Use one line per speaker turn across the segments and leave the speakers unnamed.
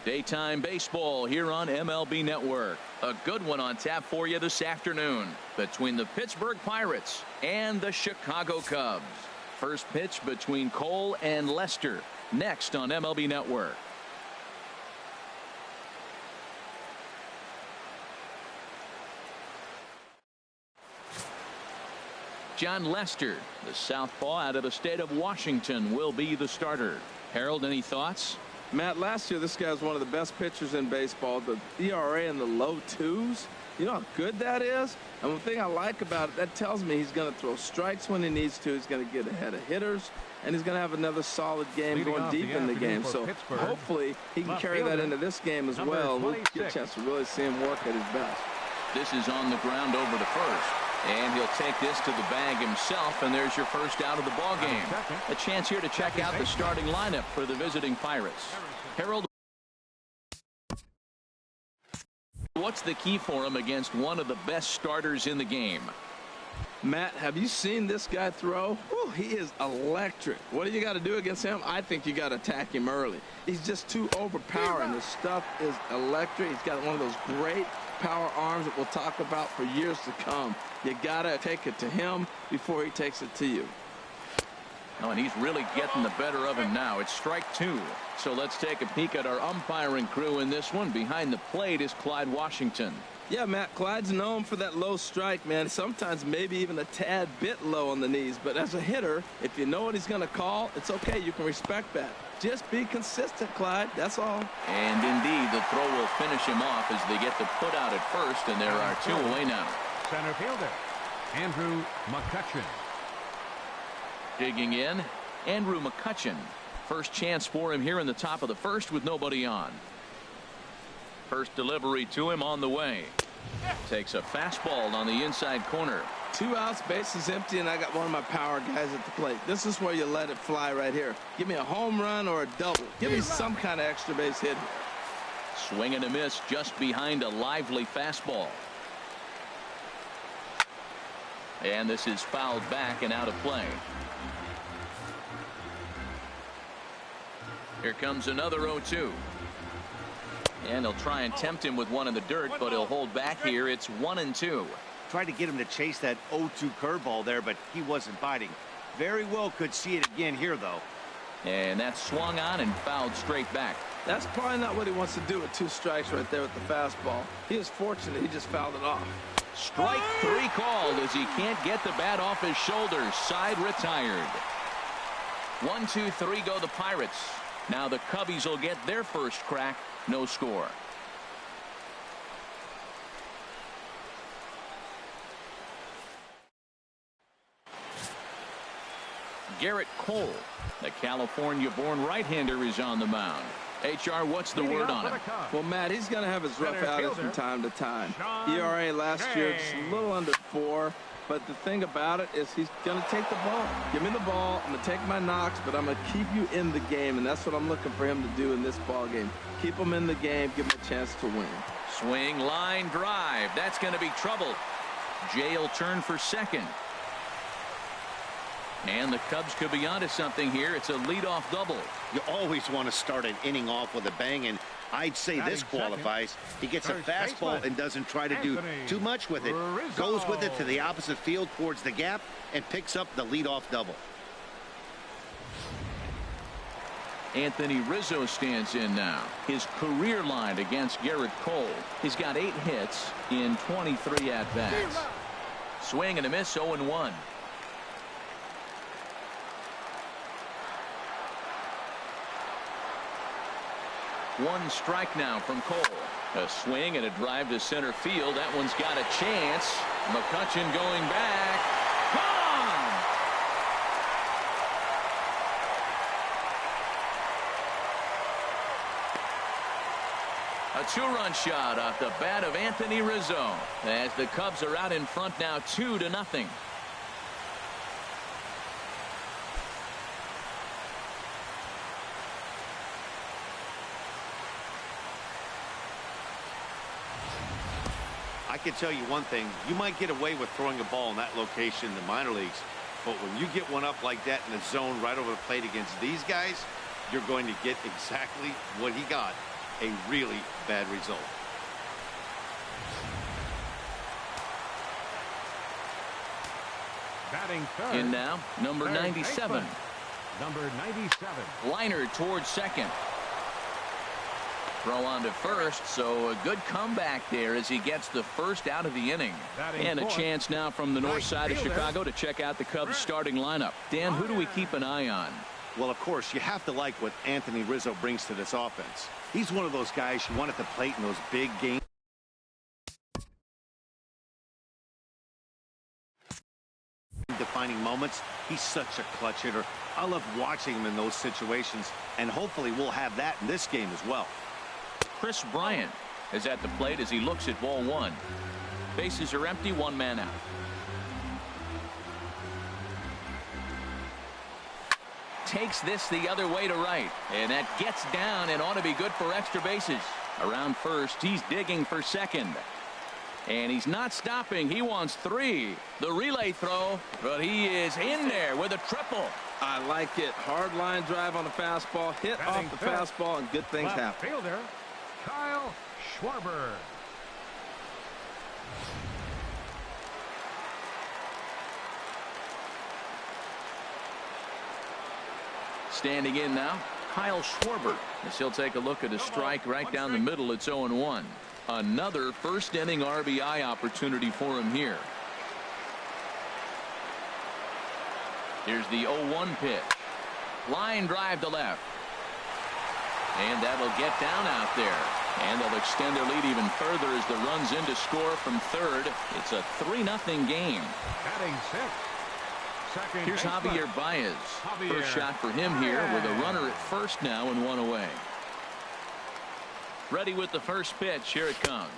Daytime baseball here on MLB Network. A good one on tap for you this afternoon between the Pittsburgh Pirates and the Chicago Cubs. First pitch between Cole and Lester. Next on MLB Network. John Lester, the southpaw out of the state of Washington, will be the starter. Harold, any thoughts?
Matt, last year this guy was one of the best pitchers in baseball. The ERA in the low twos. You know how good that is? And the thing I like about it, that tells me he's going to throw strikes when he needs to. He's going to get ahead of hitters, and he's going to have another solid game going deep in the game. So hopefully he can carry that into this game as well. And we'll get a chance to really see him work at his best.
This is on the ground over to first. And he'll take this to the bag himself, and there's your first out of the ball game. A chance here to check out the starting lineup for the visiting Pirates. Harold, what's the key for him against one of the best starters in the game?
Matt, have you seen this guy throw? Whew, he is electric. What do you got to do against him? I think you got to attack him early. He's just too overpowering. His stuff is electric. He's got one of those great power arms that we'll talk about for years to come. You got to take it to him before he takes it to you.
Oh, and he's really getting the better of him now. It's strike two. So let's take a peek at our umpiring crew in this one. Behind the plate is Clyde Washington.
Yeah, Matt, Clyde's known for that low strike, man. Sometimes maybe even a tad bit low on the knees. But as a hitter, if you know what he's going to call, it's okay. You can respect that. Just be consistent, Clyde. That's all.
And indeed, the throw will finish him off as they get the put out at first, and there are two away now.
Center fielder, Andrew McCutchen.
Digging in, Andrew McCutchen. First chance for him here in the top of the first with nobody on. First delivery to him on the way. Takes a fastball on the inside corner.
2 outs, bases empty, and I got one of my power guys at the plate. This is where you let it fly right here. Give me a home run or a double. Give me some kind of extra base hit.
Swing and a miss just behind a lively fastball. And this is fouled back and out of play. Here comes another 0-2. And he'll try and tempt him with one in the dirt, but he'll hold back here. It's 1-2.
Tried to get him to chase that 0-2 curveball there, but he wasn't biting. Very well could see it again here, though.
And that's swung on and fouled straight back.
That's probably not what he wants to do with 2 strikes right there with the fastball. He is fortunate he just fouled it off.
Strike 3 called as he can't get the bat off his shoulders. Side retired. 1, 2, 3 go the Pirates. Now the Cubbies will get their first crack. No score. Garrett Cole, the California-born right-hander, is on the mound. HR, what's the word on him?
Well, Matt, he's going to have his rough outings from time to time. ERA last year just a little under 4. But the thing about it is he's going to take the ball. Give me the ball. I'm going to take my knocks, but I'm going to keep you in the game, and that's what I'm looking for him to do in this ball game. Keep him in the game. Give him a chance to win.
Swing, line, drive. That's going to be trouble. Jay will turn for second. And the Cubs could be onto something here. It's a leadoff double.
You always want to start an inning off with a bang, and I'd say this qualifies. He gets a fastball and doesn't try to do too much with it. Goes with it to the opposite field towards the gap and picks up the leadoff double.
Anthony Rizzo stands in now. His career line against Garrett Cole. He's got 8 hits in 23 at-bats. Swing and a miss, 0-1. One strike now from Cole. A swing and a drive to center field. That one's got a chance. McCutchen going back. Gone! A 2-run shot off the bat of Anthony Rizzo as the Cubs are out in front now 2-0.
I can tell you one thing. You might get away with throwing a ball in that location in the minor leagues, but when you get one up like that in the zone right over the plate against these guys, you're going to get exactly what he got, a really bad result.
Batting third.
In now, number 97.
Number 97.
Liner towards second. Throw on to first, so a good comeback there as he gets the first out of the inning. And a chance now from the north side of Chicago to check out the Cubs starting lineup. Dan, who do we keep an eye on?
Well, of course, you have to like what Anthony Rizzo brings to this offense. He's one of those guys you want at the plate in those big games. Defining moments. He's such a clutch hitter. I love watching him in those situations, and hopefully we'll have that in this game as well.
Chris Bryant is at the plate as he looks at ball one. Bases are empty, one man out. Takes this the other way to right, and that gets down and ought to be good for extra bases. Around first, he's digging for second. And he's not stopping. He wants three. The relay throw, but he is in there with a triple.
I like it. Hard line drive on the fastball, hit off the fastball, and good things happen.
Fielder, Kyle Schwarber.
Standing in now, Kyle Schwarber, as he'll take a look at a strike right down the middle. It's 0-1. Another first inning RBI opportunity for him here. Here's the 0-1 pitch. Line drive to left. And that'll get down out there. And they'll extend their lead even further as the run's in to score from third. It's a 3-0 game.
Batting sixth.
Here's Javier Baez. First shot for him here with a runner at first now and one away. Ready with the first pitch. Here it comes.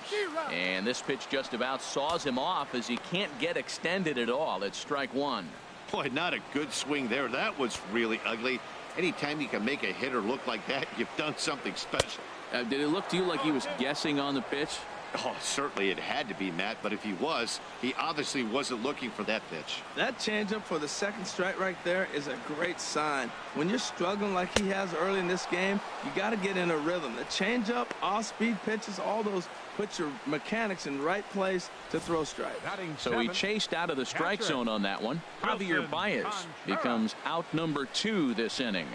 And this pitch just about saws him off as he can't get extended at all. It's strike one.
Boy, not a good swing there. That was really ugly. Anytime you can make a hitter look like that, you've done something special.
Did it look to you like he was guessing on the pitch?
Oh, certainly it had to be, Matt, but if he was, he obviously wasn't looking for that pitch.
That changeup for the second strike right there is a great sign. When you're struggling like he has early in this game, you got to get in a rhythm. The changeup, off-speed pitches, all those put your mechanics in the right place to throw strikes.
So he chased out of the strike zone on that one. Javier Baez becomes out number 2 this inning.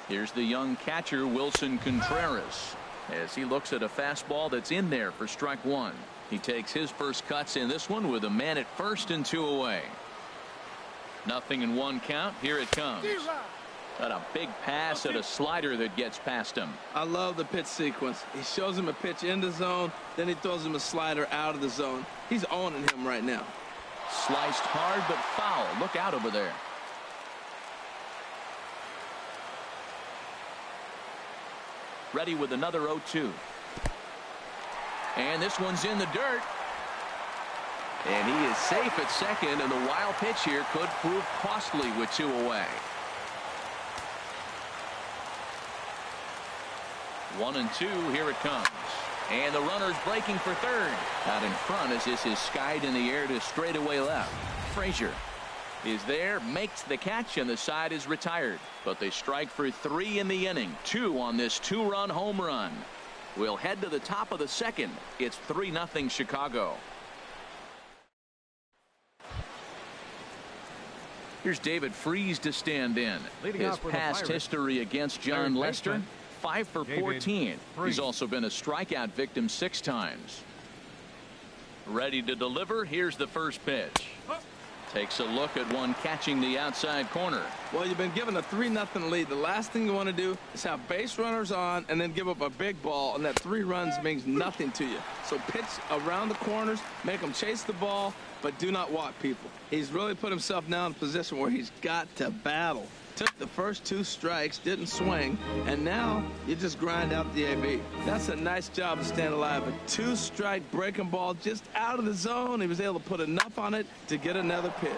Here's the young catcher, Wilson Contreras, as he looks at a fastball that's in there for strike one. He takes his first cuts in this one with a man at first and 2 away. 0-1 count. Here it comes. Got a big pass at a slider that gets past him.
I love the pitch sequence. He shows him a pitch in the zone, then he throws him a slider out of the zone. He's owning him right now.
Sliced hard but foul. Look out over there. Ready with another 0-2. And this one's in the dirt. And he is safe at second, and the wild pitch here could prove costly with 2 away. 1-2. Here it comes. And the runner's breaking for third. Out in front as this is skied in the air to straightaway left. Frazier is there, makes the catch, and the side is retired. But they strike for 3 in the inning. 2 on this 2-run home run. We'll head to the top of the second. It's 3-0 Chicago. Here's David Freese to stand in. His past history against John Lester, 5 for 14. He's also been a strikeout victim 6 times. Ready to deliver. Here's the first pitch. Takes a look at one catching the outside corner.
Well, you've been given a 3-0 lead. The last thing you want to do is have base runners on and then give up a big ball, and that 3 runs means nothing to you. So pitch around the corners, make them chase the ball, but do not walk people. He's really put himself now in a position where he's got to battle. Took the first 2 strikes, didn't swing, and now you just grind out the AB. That's a nice job of staying alive. A 2-strike breaking ball just out of the zone. He was able to put enough on it to get another pitch.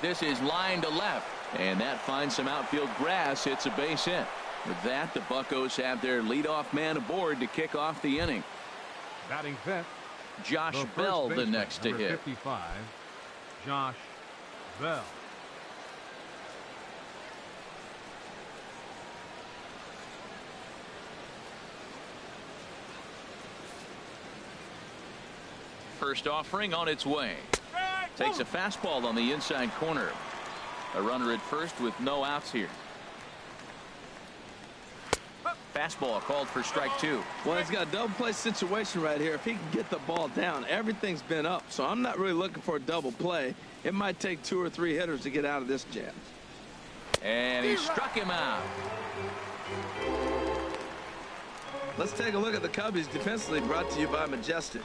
This is line to left, and that finds some outfield grass. It's a base hit. With that, the Buccos have their leadoff man aboard to kick off the inning.
Batting fifth,
Josh Bell, the next to hit.
55, Josh Bell.
First offering on its way. Takes a fastball on the inside corner. A runner at first with no outs here. Fastball called for strike two.
Well, he's got a double play situation right here. If he can get the ball down, everything's been up. So I'm not really looking for a double play. It might take 2 or 3 hitters to get out of this jam.
And he struck him out.
Let's take a look at the Cubbies defensively, brought to you by Majestic.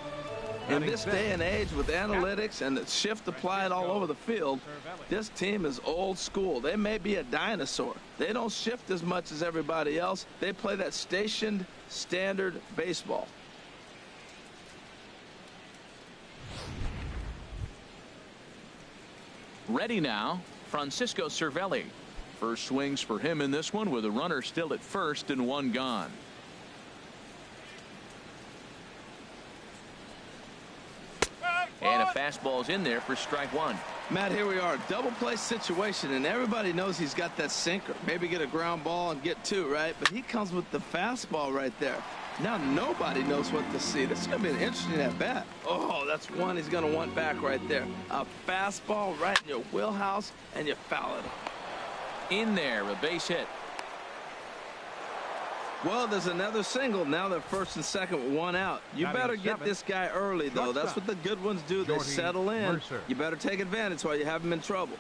In this day and age, with analytics and the shift applied all over the field, this team is old school. They may be a dinosaur. They don't shift as much as everybody else. They play that stationed, standard baseball.
Ready now, Francisco Cervelli. First swings for him in this one with a runner still at first and 1 gone. And a fastball's in there for strike one.
Matt, here we are, double play situation, and everybody knows he's got that sinker. Maybe get a ground ball and get 2, right? But he comes with the fastball right there. Now nobody knows what to see. This is going to be an interesting at bat. Oh, that's one he's going to want back right there. A fastball right in your wheelhouse, and you foul it.
In there, a base hit.
Well, there's another single. Now they're first and second with 1 out. You better get this guy early, though. That's what the good ones do. They settle in. You better take advantage while you have him in trouble.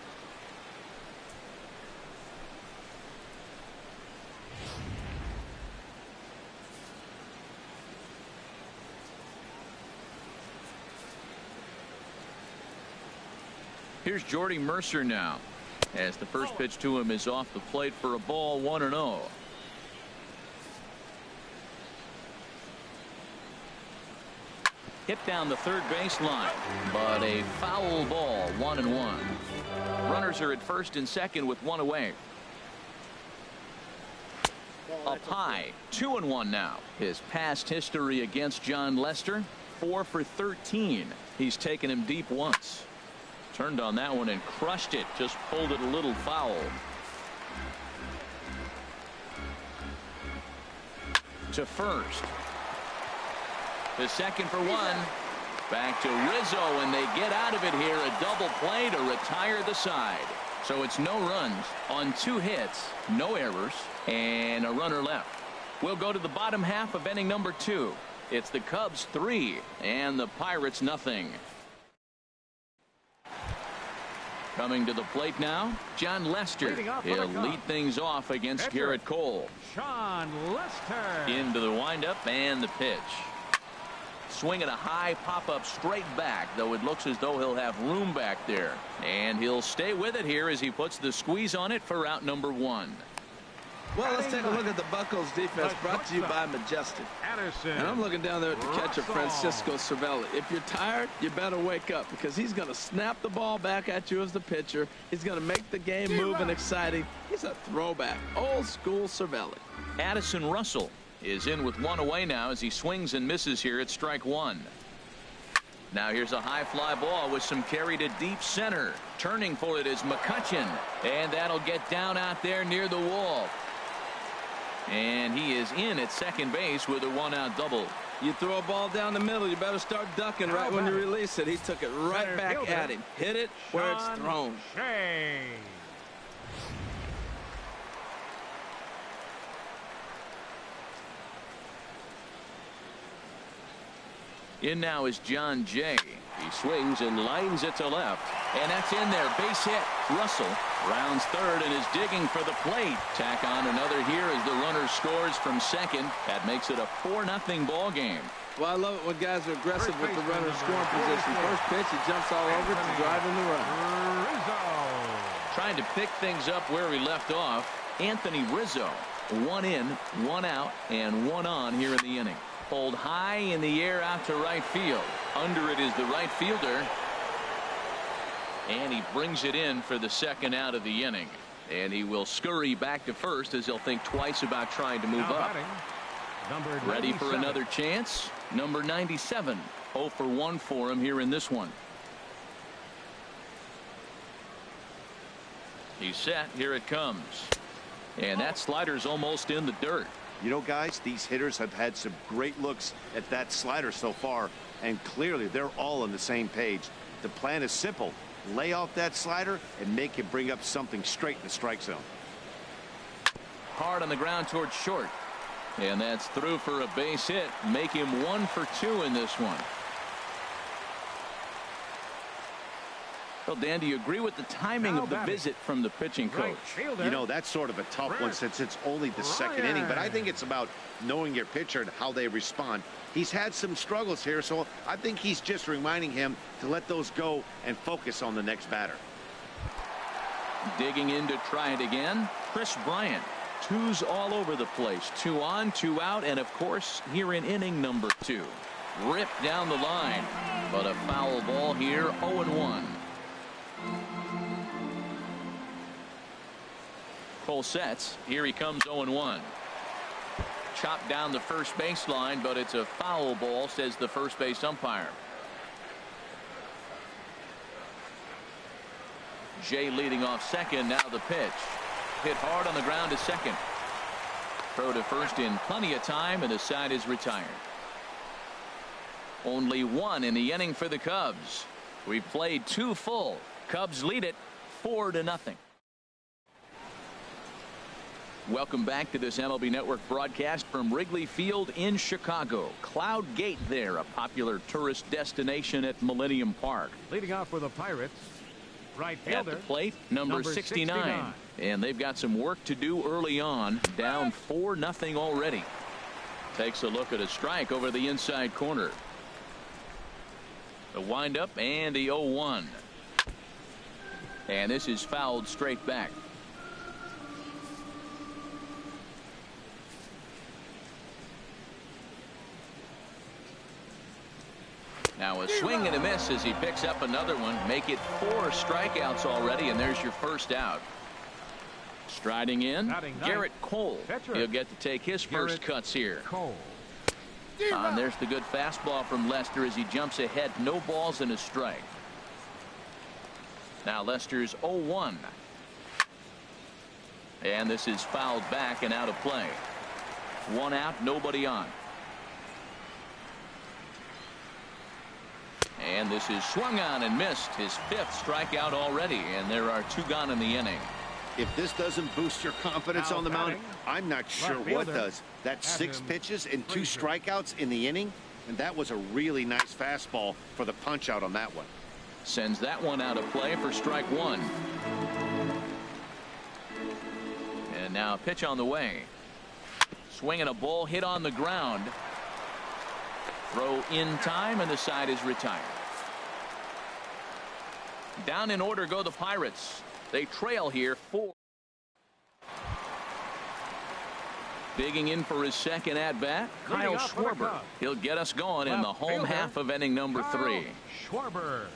Here's Jordy Mercer now, as the first pitch to him is off the plate for a ball, 1-0. Hit down the third base line, but a foul ball, 1-1. Runners are at first and second with 1 away. Up high, 2-1 now. His past history against John Lester, 4 for 13. He's taken him deep once. Turned on that one and crushed it, just pulled it a little foul. To first. The second for 1. Back to Rizzo, and they get out of it here. A double play to retire the side. So it's no runs on 2 hits, no errors, and a runner left. We'll go to the bottom half of inning number 2. It's the Cubs 3 and the Pirates nothing. Coming to the plate now, John Lester. He'll lead things off against Garrett Cole.
John Lester.
Into the windup and the pitch. Swinging a high pop-up straight back, though it looks as though he'll have room back there. And he'll stay with it here as he puts the squeeze on it for out number 1.
Well, let's take a look at the Buccos defense, brought to you by Majestic. And I'm looking down there at the catcher, Francisco Cervelli. If you're tired, you better wake up, because he's going to snap the ball back at you as the pitcher. He's going to make the game move and exciting. He's a throwback, old school Cervelli.
Addison Russell is in with 1 away now as he swings and misses here at strike 1. Now here's a high fly ball with some carry to deep center. Turning for it is McCutchen, and that'll get down out there near the wall. And he is in at second base with a 1-out double.
You throw a ball down the middle, you better start ducking right when you release it. He took it right back at him. Hit it where it's thrown.
In now is John Jay. He swings and lines it to left. And that's in there. Base hit. Russell rounds third and is digging for the plate. Tack on another here as the runner scores from second. That makes it a 4-0 ball game.
Well, I love it when guys are aggressive with the runner scoring position. First pitch, he jumps all over to drive in the run.
Trying to pick things up where he left off. Anthony Rizzo. 1 in, 1 out, and 1 on here in the inning. Pulled high in the air out to right field. Under it is the right fielder. And he brings it in for the second out of the inning. And he will scurry back to first as he'll think twice about trying to move up. Ready for another chance. Number 97. 0 for 1 for him here in this one. He's set. Here it comes. And that slider's almost in the dirt.
You know, guys, these hitters have had some great looks at that slider so far, and clearly they're all on the same page. The plan is simple. Lay off that slider and make him bring up something straight in the strike zone.
Hard on the ground towards short. And that's through for a base hit. Make him 1 for 2 in this one. Well, Dan, do you agree with the timing of the visit from the pitching coach?
You know, that's sort of a tough one since it's only the second inning, but I think it's about knowing your pitcher and how they respond. He's had some struggles here, so I think he's just reminding him to let those go and focus on the next batter.
Digging in to try it again, Chris Bryant. 2s all over the place. 2 on, 2 out, and of course here in inning number 2. Ripped down the line, but a foul ball here. 0-1. Cole sets. Here he comes. 0-1. Chopped down the first baseline, but it's a foul ball, says the first base umpire. Jay leading off second. Now the pitch. Hit hard on the ground to second. Throw to first in plenty of time, and the side is retired. Only 1 in the inning for the Cubs. We've played 2 full. Cubs lead it 4-0. Welcome back to this MLB Network broadcast from Wrigley Field in Chicago. Cloud Gate there, a popular tourist destination at Millennium Park.
Leading off for the Pirates, right fielder,
at the plate, number 69. And they've got some work to do early on. Down 4-0 already. Takes a look at a strike over the inside corner. The windup and the 0-1. And this is fouled straight back. Now a swing and a miss as he picks up another one. Make it 4 strikeouts already, and there's your first out. Striding in, Garrett Cole. He'll get to take his first cuts here. And there's the good fastball from Lester as he jumps ahead. No balls and a strike. Now Lester's 0-1. And this is fouled back and out of play. 1 out, nobody on. And this is swung on and missed. His 5th strikeout already, and there are 2 gone in the inning.
If this doesn't boost your confidence on the mound, I'm not sure what does. That's 6 pitches and 2 strikeouts in the inning, and that was a really nice fastball for the punch out on that one.
Sends that one out of play for strike 1. And now a pitch on the way. Swinging a ball hit on the ground. Throw in time, and the side is retired. Down in order go the Pirates. They trail here 4. Digging in for his second at bat, Kyle Schwarber. He'll get us going in the home half of inning number 3.
Schwarber.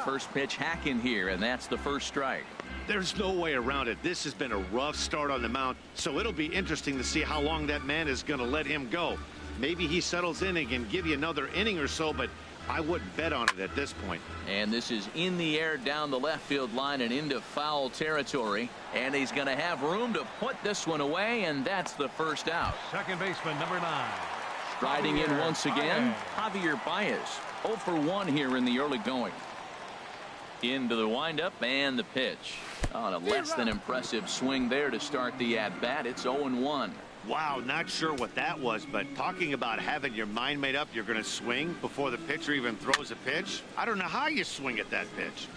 First pitch hacking here, and that's the first strike.
There's no way around it. This has been a rough start on the mound, so it'll be interesting to see how long that man is going to let him go. Maybe he settles in and can give you another inning or so, but I wouldn't bet on it at this point.
And this is in the air down the left field line and into foul territory. And he's going to have room to put this one away, and that's the first out.
Second baseman, number 9.
Striding in once again, Javier Baez. 0 for 1 here in the early going. Into the windup and the pitch. On a less than impressive swing there to start the at-bat. It's 0-1.
Wow, not sure what that was, but talking about having your mind made up you're going to swing before the pitcher even throws a pitch. I don't know how you swing at that pitch.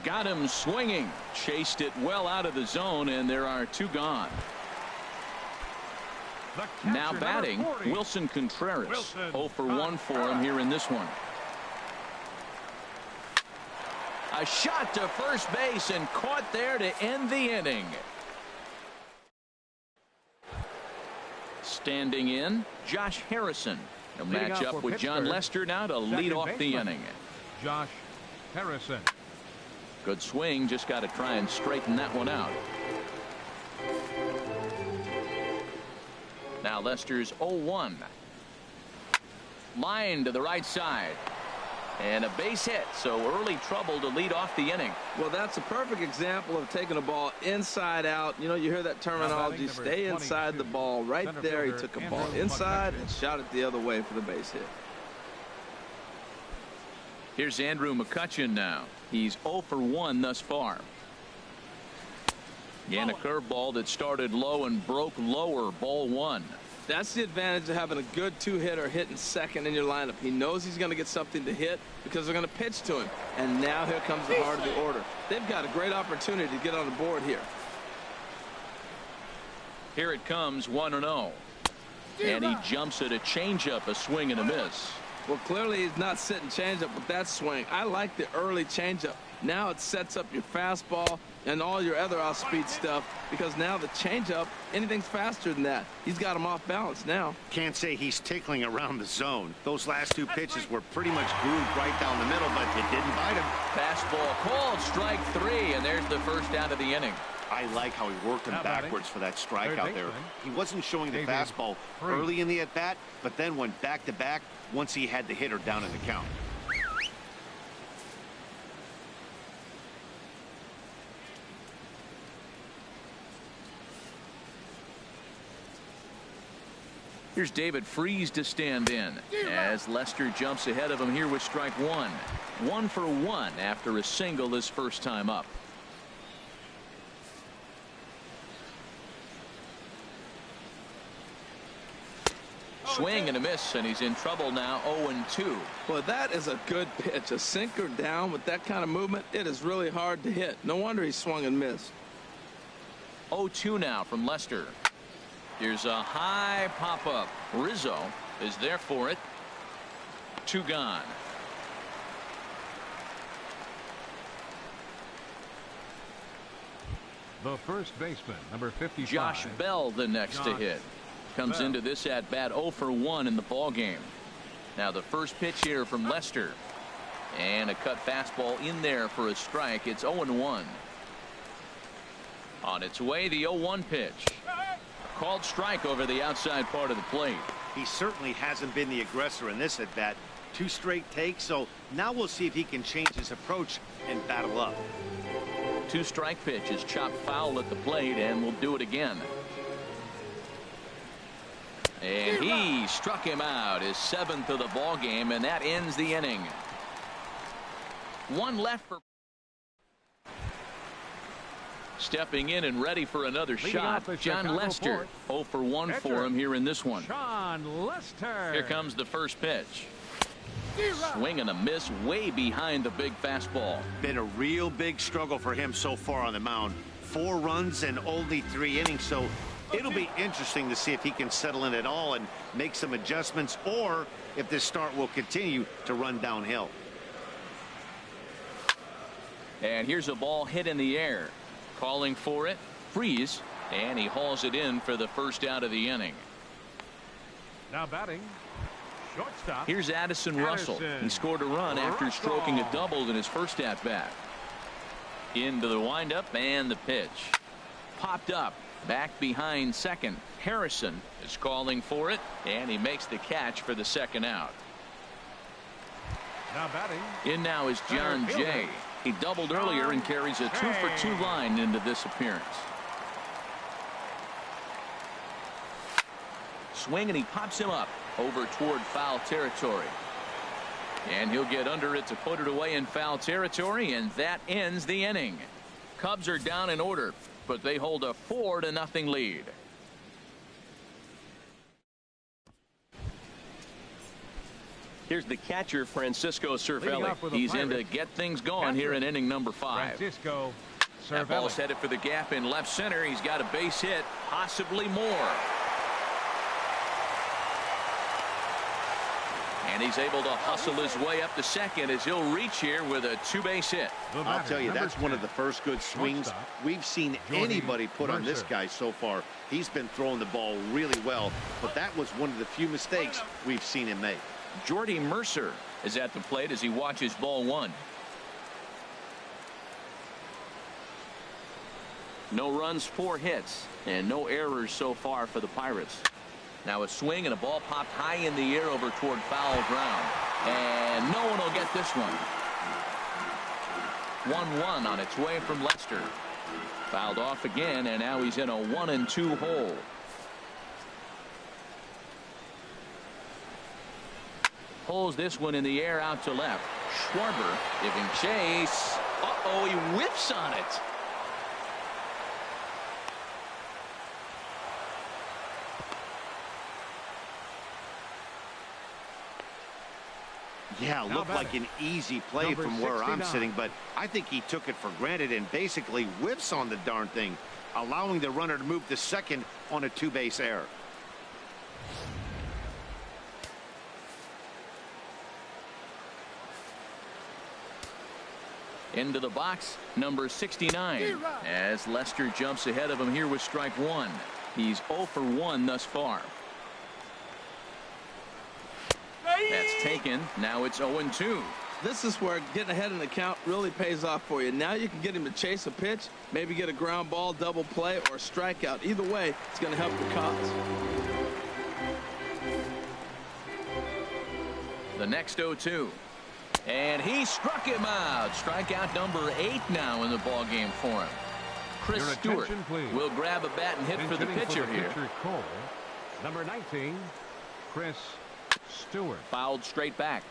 Got him swinging. Chased it well out of the zone, and there are 2 gone. Now batting, Wilson Contreras. 0 for 1 for him here in this one. A shot to first base and caught there to end the inning. Standing in, Josh Harrison. He'll match up with John Lester now to lead off the inning.
Josh Harrison.
Good swing, just got to try and straighten that one out. Now Lester's 0-1. Line to the right side. And a base hit, so early trouble to lead off the inning.
Well, that's a perfect example of taking a ball inside out. You know, you hear that terminology, stay inside the ball. Right there, he took a ball inside and shot it the other way for the base hit.
Here's Andrew McCutchen now. He's 0 for 1 thus far. And a curveball that started low and broke lower, ball 1.
That's the advantage of having a good two-hitter hitting second in your lineup. He knows he's going to get something to hit because they're going to pitch to him. And now here comes the heart of the order. They've got a great opportunity to get on the board here.
Here it comes, 1-0. And he jumps at a changeup, a swing and a miss.
Well, clearly he's not sitting changeup with that swing. I like the early changeup. Now it sets up your fastball and all your other off-speed stuff, because now the changeup, anything's faster than that. He's got him off balance now.
Can't say he's tickling around the zone. Those last two pitches were pretty much grooved right down the middle, but it didn't bite him.
Fastball called, strike 3, and there's the first out of the inning.
I like how he worked him backwards for that strike out there. He wasn't showing the fastball early in the at-bat, but then went back-to-back once he had the hitter down in the count.
Here's David Freese to stand in as Lester jumps ahead of him here with strike 1. 1 for 1 after a single his first time up. Swing and a miss, and he's in trouble now. 0-2.
Well, that is a good pitch. A sinker down with that kind of movement, it is really hard to hit. No wonder he swung and missed.
0-2 now from Lester. Here's a high pop-up. Rizzo is there for it. 2 gone.
The first baseman, number 55.
Josh Bell the next to hit. Comes into this at bat 0 for 1 in the ball game. Now the first pitch here from Lester. And a cut fastball in there for a strike. It's 0-1. On its way, the 0-1 pitch. Called strike over the outside part of the plate.
He certainly hasn't been the aggressor in this at bat. 2 straight takes, so now we'll see if he can change his approach and battle up.
2 strike pitches, chopped foul at the plate, and will do it again. And he struck him out, his 7th of the ball game, and that ends the inning. 1 left for. Stepping in and ready for another shot, John Lester. 0 for 1 for him here in this one.
John Lester.
Here comes the first pitch. Swing and a miss way behind the big fastball.
Been a real big struggle for him so far on the mound. 4 runs and only 3 innings, so it'll be interesting to see if he can settle in at all and make some adjustments, or if this start will continue to run downhill.
And here's a ball hit in the air. Calling for it, Freese, and he hauls it in for the first out of the inning.
Now batting, shortstop.
Here's Addison Russell. He scored a run after stroking a double in his first at bat. Into the windup and the pitch. Popped up, back behind second. Harrison is calling for it, and he makes the catch for the second out.
Now batting.
In now is John Jay. He doubled earlier and carries a 2 for 2 line into this appearance. Swing, and he pops him up over toward foul territory. And he'll get under it to put it away in foul territory, and that ends the inning. Cubs are down in order, but they hold a 4-0 lead. Here's the catcher, Francisco Cervelli. He's in to get things going here in inning number 5.
Francisco Cervelli.
That ball's headed for the gap in left center. He's got a base hit, possibly more. And he's able to hustle his way up to second as he'll reach here with a two-base hit.
I'll tell you, that's one of the first good swings we've seen anybody put on this guy so far. He's been throwing the ball really well, but that was one of the few mistakes we've seen him make.
Jordy Mercer is at the plate as he watches ball one. No runs, 4 hits, and no errors so far for the Pirates. Now a swing and a ball popped high in the air over toward foul ground. And no one will get this one. 1-1 on its way from Lester. Fouled off again, and now he's in a 1-2 hole. Pulls this one in the air out to left. Schwarber giving chase. Uh-oh, he whiffs on it.
Yeah, looked like an easy play from where I'm sitting, but I think he took it for granted and basically whiffs on the darn thing, allowing the runner to move to second on a two-base error.
Into the box, number 69, as Lester jumps ahead of him here with strike one. He's 0 for 1 thus far. That's taken. Now it's 0-2.
This is where getting ahead in the count really pays off for you. Now you can get him to chase a pitch, maybe get a ground ball, double play, or a strikeout. Either way, it's going to help your cause.
The next 0-2. And he struck him out. Strikeout number 8 now in the ball game for him. Chris Stewart will grab a bat and hit for the pitcher here.
Cole, number 19, Chris Stewart.
Fouled straight back.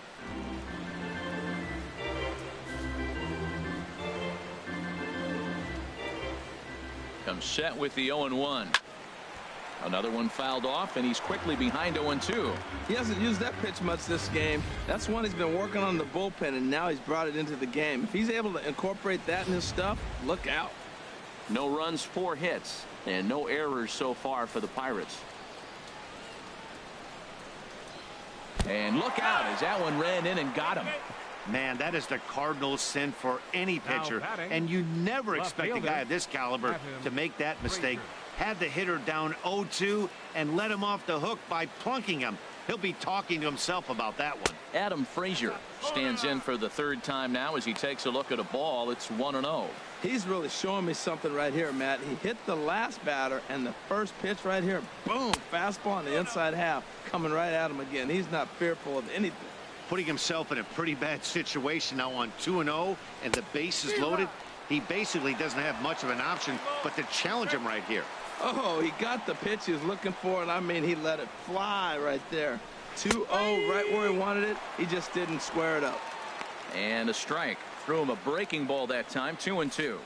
Comes set with the 0-1. Another one fouled off, and he's quickly behind 0-2.
He hasn't used that pitch much this game. That's one he's been working on the bullpen, and now he's brought it into the game. If he's able to incorporate that in his stuff, look out.
No runs, 4 hits, and no errors so far for the Pirates. And look out as that one ran in and got him.
Man, that is the cardinal sin for any pitcher, and you never expect a guy of this caliber to make that mistake. Had the hitter down 0-2 and let him off the hook by plunking him. He'll be talking to himself about that one.
Adam Frazier stands in for the 3rd time now as he takes a look at a ball. It's 1-0.
He's really showing me something right here, Matt. He hit the last batter, and the first pitch right here, boom, fastball on the inside half, coming right at him again. He's not fearful of anything.
Putting himself in a pretty bad situation now on 2-0, and the base is loaded. He basically doesn't have much of an option but to challenge him right here.
Oh, he got the pitch he was looking for, and I mean, he let it fly right there. 2-0 right where he wanted it. He just didn't square it up.
And a strike. Threw him a breaking ball that time. 2-2.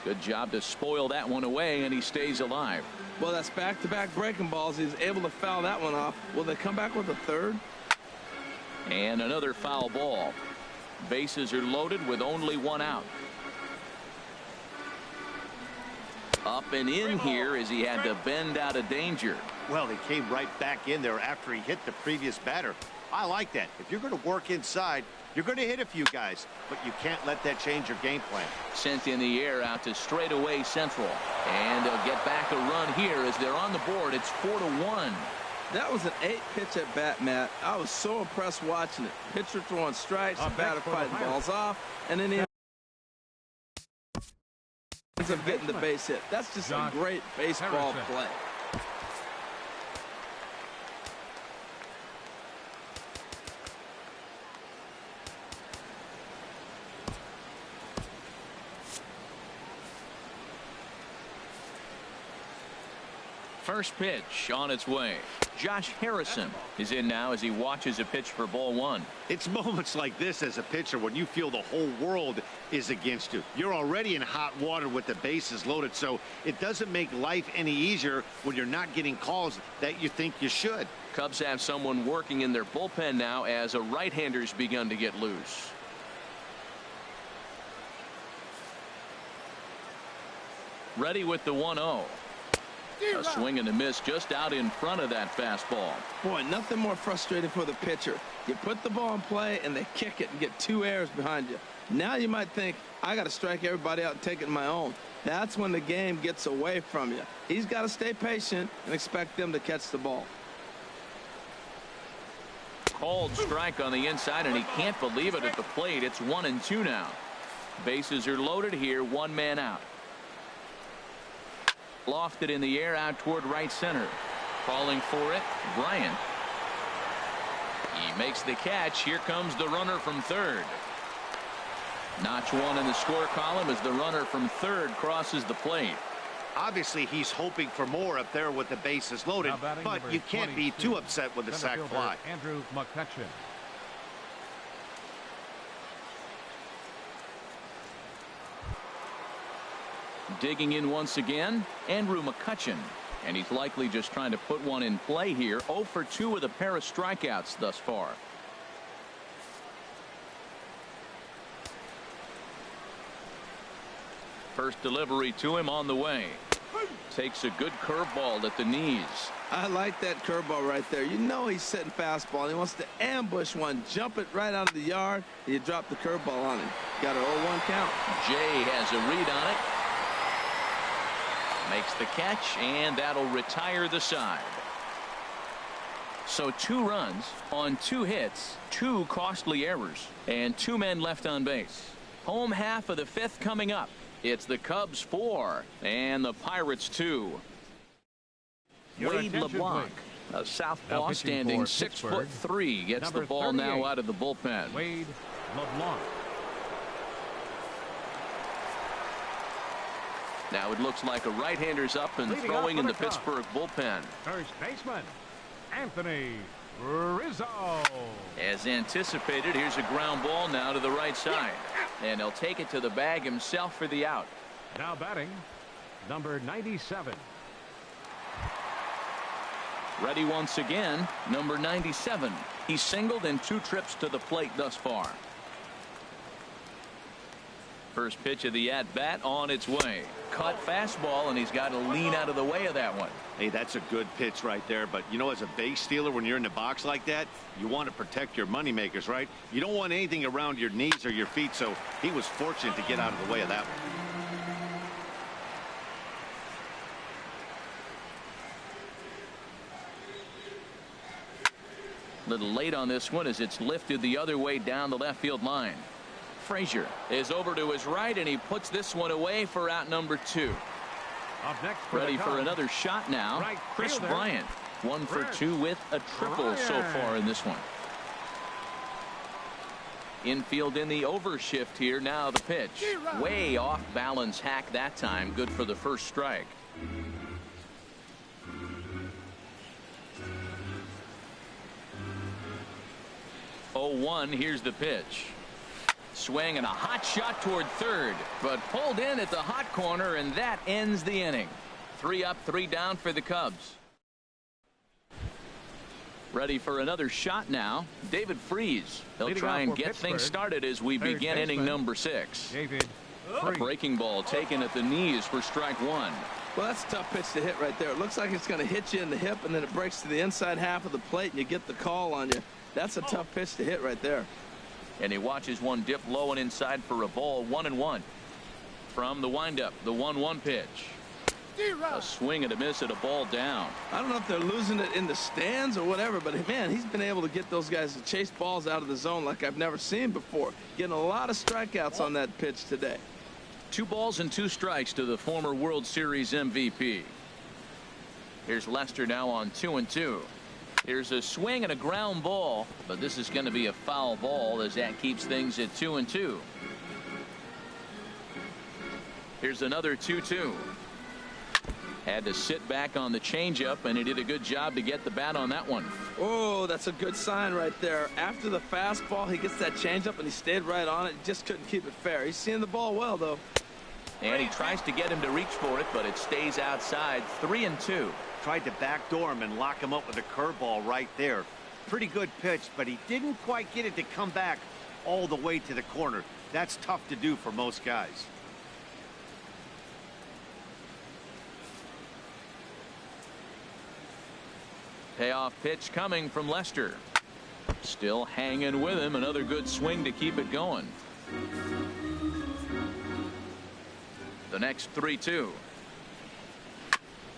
Good job to spoil that one away, and he stays alive.
Well, that's back-to-back breaking balls. He's able to foul that one off. Will they come back with a third?
And another foul ball. Bases are loaded with only 1 out. Up and in here as he had to bend out of danger.
Well, he came right back in there after he hit the previous batter. I like that. If you're going to work inside, you're going to hit a few guys, but you can't let that change your game plan.
Sent in the air out to straightaway central. And they'll get back a run here as they're on the board. It's 4-1.
That was an 8-pitch at bat, Matt. I was so impressed watching it. Pitcher throwing strikes, batter fighting balls off, and then he ends up getting the base hit. That's just a great baseball play.
First pitch on its way. Josh Harrison is in now as he watches a pitch for ball 1.
It's moments like this as a pitcher when you feel the whole world is against you. You're already in hot water with the bases loaded, so it doesn't make life any easier when you're not getting calls that you think you should.
Cubs have someone working in their bullpen now as a right-hander's begun to get loose. Ready with the 1-0. A swing and a miss just out in front of that fastball.
Boy, nothing more frustrating for the pitcher. You put the ball in play and they kick it and get 2 errors behind you. Now you might think, I got to strike everybody out and take it my own. That's when the game gets away from you. He's got to stay patient and expect them to catch the ball.
Called strike on the inside, and he can't believe it at the plate. It's 1-2 now. Bases are loaded here, 1 man out. Lofted in the air out toward right center. Calling for it, Bryant. He makes the catch. Here comes the runner from third. Notch 1 in the score column as the runner from third crosses the plate.
Obviously, he's hoping for more up there with the bases loaded, but you can't be too upset with the sac fly.
Andrew McCutchen.
Digging in once again, Andrew McCutchen. And he's likely just trying to put one in play here. 0 for 2 with a pair of strikeouts thus far. First delivery to him on the way. Takes a good curveball at the knees.
I like that curveball right there. You know he's setting fastball. And he wants to ambush one, jump it right out of the yard, and you drop the curveball on him. Got an 0-1 count.
Jay has a read on it. Makes the catch, and that'll retire the side. So 2 runs on 2 hits, 2 costly errors, and 2 men left on base. Home half of the 5th coming up. It's the Cubs 4 and the Pirates 2. Wade LeBlanc, a southpaw standing 6'3", gets the ball now out of the bullpen.
Wade LeBlanc.
Now it looks like a right-hander's up and throwing in the Pittsburgh bullpen.
First baseman, Anthony Rizzo.
As anticipated, here's a ground ball now to the right side. And he'll take it to the bag himself for the out.
Now batting, number 97.
Ready once again, number 97. He's singled in 2 trips to the plate thus far. First pitch of the at-bat on its way. Cut fastball, and he's got to lean out of the way of that one.
Hey, that's a good pitch right there. But, you know, as a base stealer, when you're in the box like that, you want to protect your moneymakers, right? You don't want anything around your knees or your feet, so he was fortunate to get out of the way of that one.
Little late on this one as it's lifted the other way down the left field line. Frazier is over to his right, and he puts this one away for out number 2.
Up next,
ready for another shot now.
Right
Chris
fielder.
Bryant, 1 for 2 with a triple so far in this one. Infield in the overshift here. Now the pitch. Way off balance hack that time. Good for the first strike. Oh, 1. Here's the pitch. Swing and a hot shot toward third, but pulled in at the hot corner, and that ends the inning. 3 up, 3 down for the Cubs. Ready for another shot now. David Freese. He'll try and get things started as we begin inning number 6.
David
A breaking ball taken at the knees for strike 1.
Well, that's a tough pitch to hit right there. It looks like it's going to hit you in the hip, and then it breaks to the inside half of the plate, and you get the call on you. That's a tough pitch to hit right there.
And he watches one dip low and inside for a ball. 1-1. From the windup, the 1-1 pitch. A swing and a miss at a ball down.
I don't know if they're losing it in the stands or whatever, but man, he's been able to get those guys to chase balls out of the zone like I've never seen before. Getting a lot of strikeouts on that pitch today.
2 balls and 2 strikes to the former World Series MVP. Here's Lester now on 2-2. Here's a swing and a ground ball, but this is going to be a foul ball as that keeps things at 2-2. Here's another 2-2. Had to sit back on the changeup, and he did a good job to get the bat on that one.
Oh, that's a good sign right there. After the fastball, he gets that changeup, and he stayed right on it. He just couldn't keep it fair. He's seeing the ball well, though.
And he tries to get him to reach for it, but it stays outside. 3-2.
Tried to backdoor him and lock him up with a curveball right there. Pretty good pitch, but he didn't quite get it to come back all the way to the corner. That's tough to do for most guys.
Payoff pitch coming from Lester. Still hanging with him. Another good swing to keep it going. The next 3-2.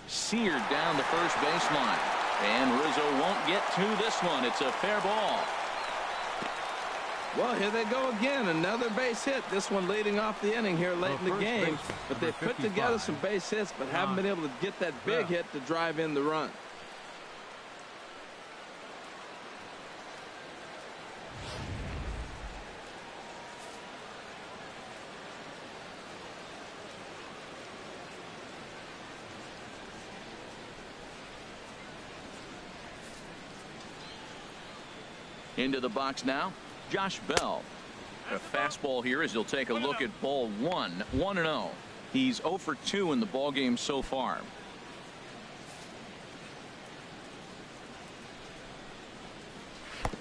Seared down the first baseline. And Rizzo won't get to this one. It's a fair ball.
Well, here they go again. Another base hit. This one leading off the inning here late in the game. But they've put together some base hits, but haven't been able to get that big hit to drive in the run.
Into the box now, Josh Bell. A fastball here as he'll take a look at ball 1. 1-0. He's 0 for 2 in the ball game so far.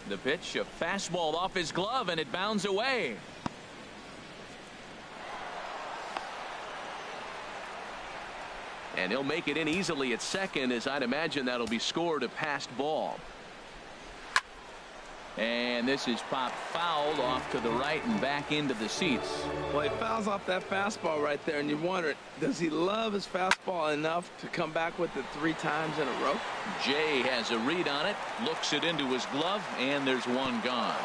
The pitch, a fastball off his glove, and it bounds away. And he'll make it in easily at second, as I'd imagine that'll be scored a passed ball. And this is popped fouled off to the right and back into the seats.
Well, he fouls off that fastball right there, and you wonder, does he love his fastball enough to come back with it 3 times in a row?
Jay has a read on it, looks it into his glove, and there's one gone.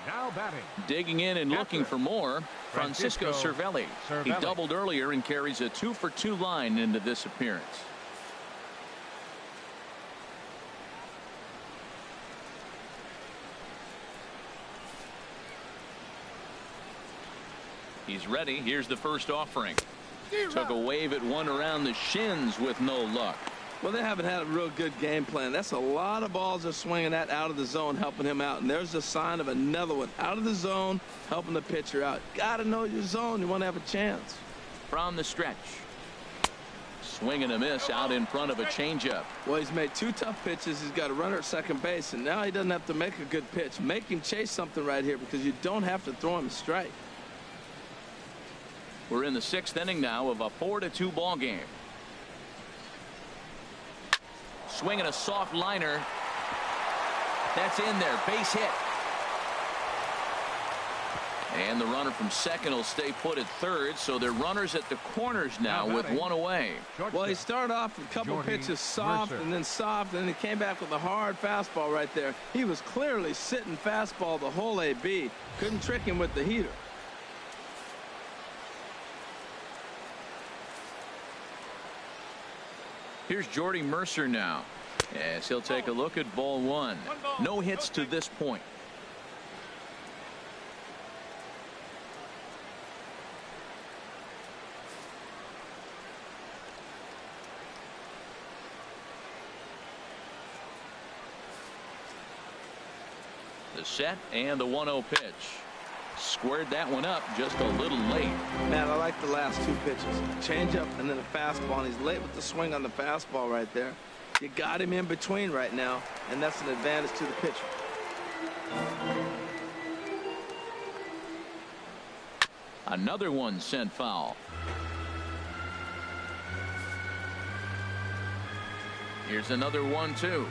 Now batting.
Digging in and looking for more, Francisco Cervelli. He doubled earlier and carries a 2 for 2 line into this appearance. He's ready. Here's the first offering. Took a wave at one around the shins with no luck.
Well, they haven't had a real good game plan. That's a lot of balls they're swinging at out of the zone, helping him out. And there's a sign of another one out of the zone, helping the pitcher out. Got to know your zone. You want to have a chance.
From the stretch. Swing and a miss out in front of a changeup.
Well, he's made 2 tough pitches. He's got a runner at second base, and now he doesn't have to make a good pitch. Make him chase something right here because you don't have to throw him a strike.
We're in the 6th inning now of a 4-2 ball game. Swinging a soft liner. That's in there. Base hit. And the runner from second will stay put at third, so they're runners at the corners now with one away.
Well, he started off with a couple pitches soft and then soft, and then he came back with a hard fastball right there. He was clearly sitting fastball the whole AB. Couldn't trick him with the heater.
Here's Jordy Mercer now, as he'll take a look at ball 1. No hits to this point. The set and the 1-0 pitch. Squared that one up just a little late.
Man, I like the last 2 pitches. Changeup and then a fastball, and he's late with the swing on the fastball right there. You got him in between right now, and that's an advantage to the pitcher.
Another one sent foul. Here's another 1-2.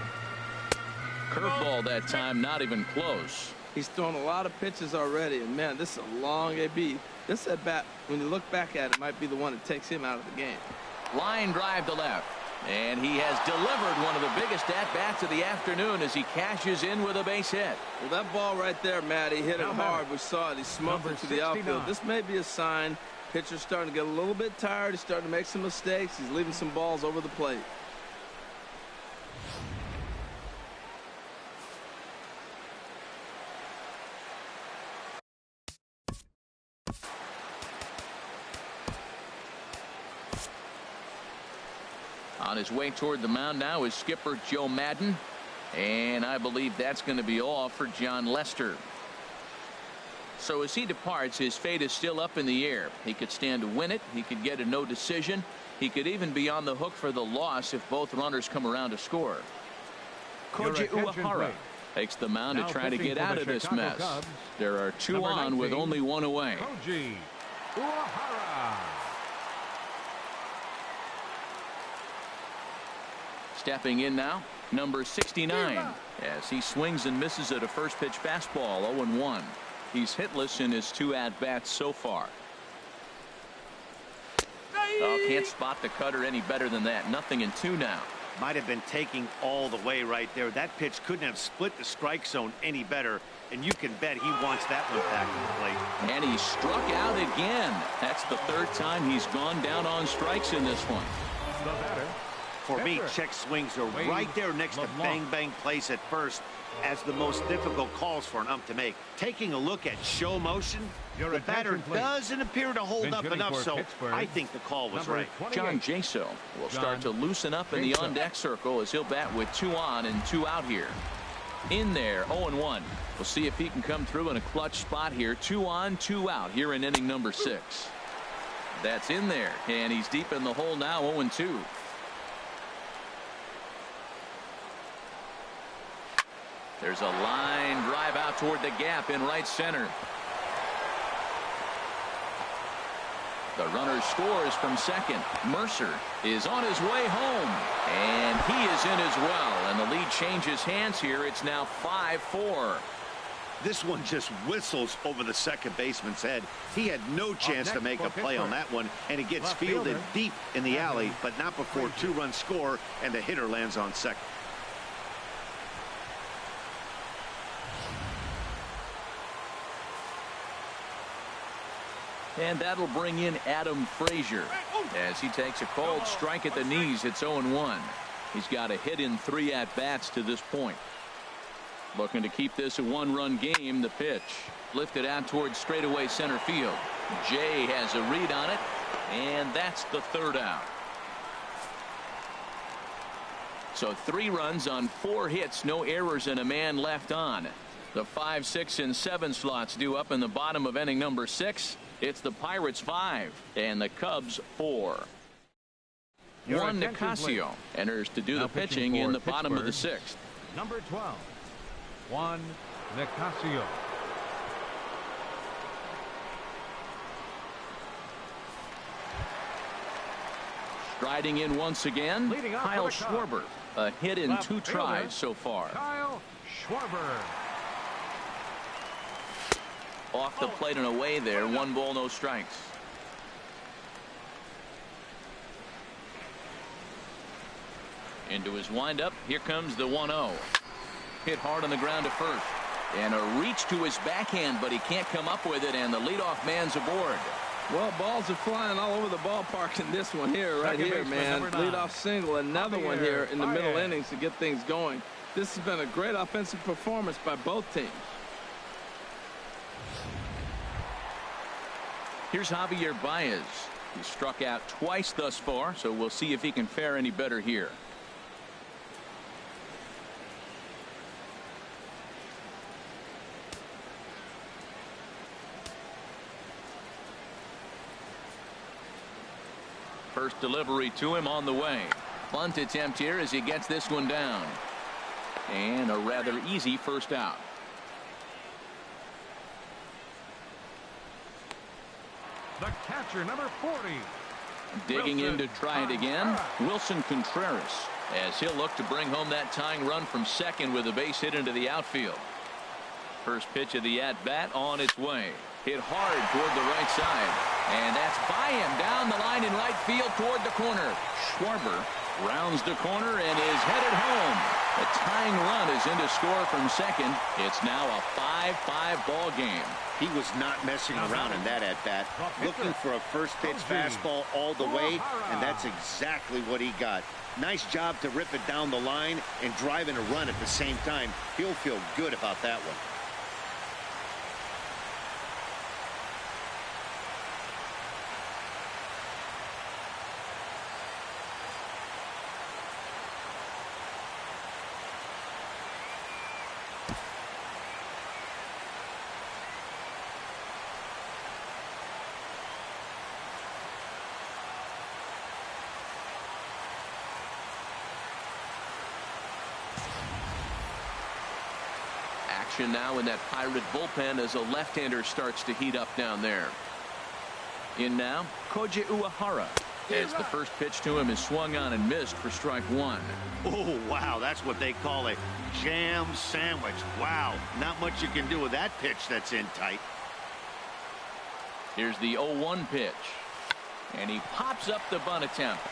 Curveball that time, not even close.
He's thrown a lot of pitches already, and man, this is a long AB. This at bat, when you look back at it, might be the one that takes him out of the game.
Line drive to left, and he has delivered one of the biggest at-bats of the afternoon as he cashes in with a base hit.
Well, that ball right there, Matt, he hit it hard. We saw it. He smoked it to the outfield. This may be a sign. Pitcher's starting to get a little bit tired. He's starting to make some mistakes. He's leaving some balls over the plate.
On his way toward the mound now is skipper Joe Madden, and I believe that's going to be all for John Lester. So as he departs, his fate is still up in the air. He could stand to win it. He could get a no decision. He could even be on the hook for the loss if both runners come around to score. Koji Uehara takes the mound to try to get out of this mess. There are 2 on with only 1 away.
Koji Uehara.
Stepping in now, number 69, as he swings and misses at a first pitch fastball. 0-1. He's hitless in his 2 at-bats so far. Oh, can't spot the cutter any better than that. 0-2 now.
Might have been taking all the way right there. That pitch couldn't have split the strike zone any better, and you can bet he wants that one back to the plate.
And he struck out again. That's the 3rd time he's gone down on strikes in this one.
The batter.
For me, check swings are right there next to bang plays at first as the most difficult calls for an ump to make. Taking a look at show motion, the batter doesn't appear to hold up enough, so I think the call was right.
John Jaso will start to loosen up in the on-deck circle as he'll bat with 2 on and 2 out here. In there, 0-1. We'll see if he can come through in a clutch spot here. 2 on, 2 out here in inning number 6. That's in there, and he's deep in the hole now. 0-2. There's a line drive out toward the gap in right center. The runner scores from second. Mercer is on his way home, and he is in as well, and the lead changes hands here. It's now 5-4.
This one just whistles over the second baseman's head. He had no chance to make a play on that one, and it gets fielded deep in the alley, but not before 2-run score, and the hitter lands on second.
And that'll bring in Adam Frazier as he takes a cold strike at the knees. It's 0-1. He's got a hit in 3 at-bats to this point. Looking to keep this a 1-run game. The pitch lifted out towards straightaway center field. Jay has a read on it, and that's the 3rd out. So 3 runs on 4 hits, no errors, and a man left on. The 5, 6, and 7 slots due up in the bottom of inning number 6. It's the Pirates 5 and the Cubs 4. Juan Nicasio enters to do the pitching in the bottom of the 6th.
Number 12, Juan Nicasio.
Striding in once again, Kyle Schwarber. A hit in 2 tries so far.
Kyle Schwarber.
Off the plate and away there. 1 ball, no strikes. Into his windup. Here comes the 1-0. Hit hard on the ground to first. And a reach to his backhand, but he can't come up with it, and the leadoff man's aboard.
Well, balls are flying all over the ballpark in this one here, right here, man. Leadoff single, another one here in the middle innings to get things going. This has been a great offensive performance by both teams.
Here's Javier Baez. He struck out twice thus far, so we'll see if he can fare any better here. First delivery to him on the way. Bunt attempt here as he gets this one down. And a rather easy first out.
The catcher, number 40.
Digging in to try it again, Wilson Contreras, as he'll look to bring home that tying run from second with a base hit into the outfield. First pitch of the at-bat on its way. Hit hard toward the right side. And that's by him down the line in right field toward the corner. Schwarber rounds the corner and is headed home. The tying run is in to score from second. It's now a 5-5 ball game.
He was not messing around in that at-bat. Looking for a first pitch fastball all the way, and that's exactly what he got. Nice job to rip it down the line and drive in a run at the same time. He'll feel good about that one.
Now in that Pirate bullpen as a left-hander starts to heat up down there. In now, Koji Uehara. As the first pitch to him is swung on and missed for strike one.
Oh, wow, that's what they call a jam sandwich. Wow, not much you can do with that pitch that's in tight.
Here's the 0-1 pitch. And he pops up the bunt attempt.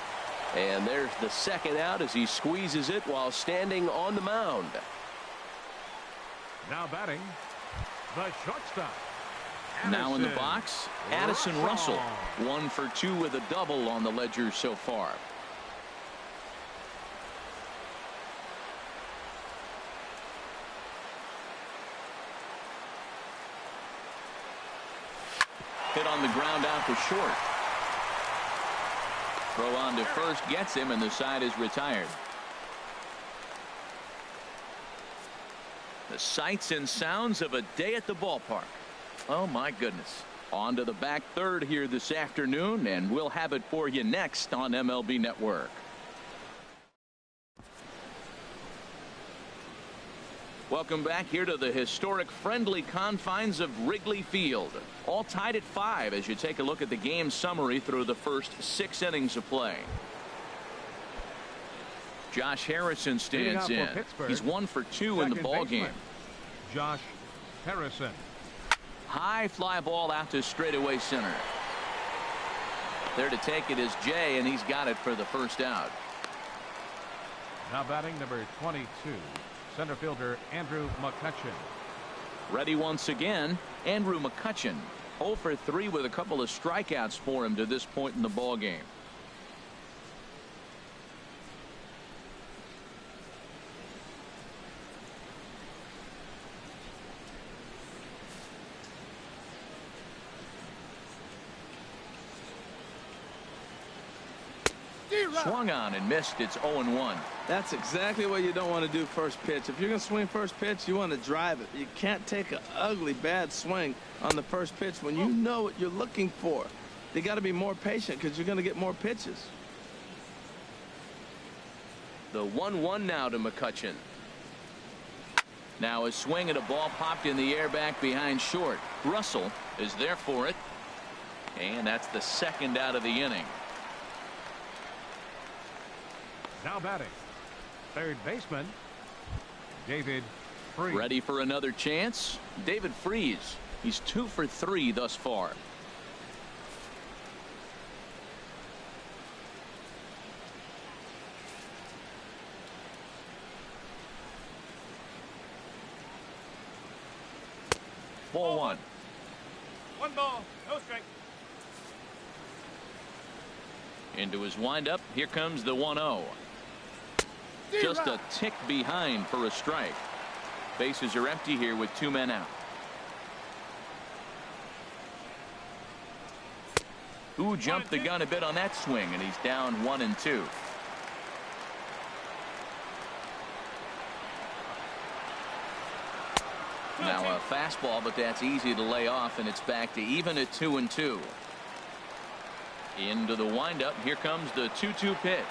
And there's the second out as he squeezes it while standing on the mound.
Now batting, the shortstop.
Now in the box, Addison Russell. 1 for 2 with a double on the ledger so far. Hit on the ground out to short. Throw on to first gets him, and the side is retired. The sights and sounds of a day at the ballpark. Oh, my goodness. On to the back third here this afternoon, and we'll have it for you next on MLB Network. Welcome back here to the historic friendly confines of Wrigley Field. All tied at 5 as you take a look at the game summary through the first 6 innings of play. Josh Harrison stands in. He's 1 for 2 in the ball game.
Josh Harrison.
High fly ball out to straightaway center. There to take it is Jay, and he's got it for the first out.
Now batting number 22, center fielder Andrew McCutchen.
Ready once again, Andrew McCutchen. 0 for 3 with a couple of strikeouts for him to this point in the ball game. Swung on and missed. It's 0-1.
That's exactly what you don't want to do first pitch. If you're going to swing first pitch, you want to drive it. You can't take an ugly, bad swing on the first pitch when you know what you're looking for. You got to be more patient because you're going to get more pitches.
The 1-1 now to McCutchen.
Now a swing at a ball popped in the air back behind short. Russell is there for it. And that's the second out of the inning.
Now batting, third baseman, David Freese.
Ready for another chance? David Freese. He's 2 for 3 thus far. Ball 1.
1 ball, no strike.
Into his windup. Here comes the 1-0. Just a tick behind for a strike. Bases are empty here with 2 men out. Who jumped the gun a bit on that swing, and he's down 1-2. Now a fastball, but that's easy to lay off, and it's back to even at 2-2. Into the windup. Here comes the 2-2 pitch.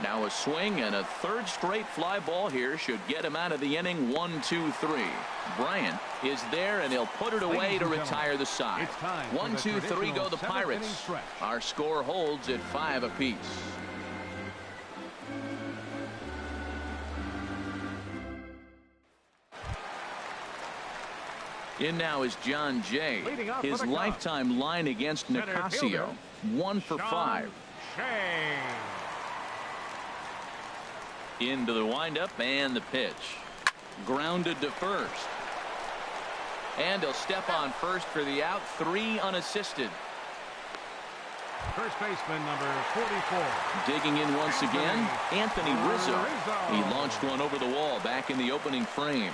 Now a swing and a third straight fly ball here should get him out of the inning. 1-2-3. Bryant is there, and he'll put it away to retire the side. 1-2-3 go the Pirates. Our score holds at 5 apiece. In now is John Jay. His lifetime line against Nicasio. 1 for 5. Into the windup and the pitch. Grounded to first. And he'll step on first for the out. 3 unassisted.
First baseman number 44.
Digging in once again, Anthony Rizzo. He launched one over the wall back in the opening frame.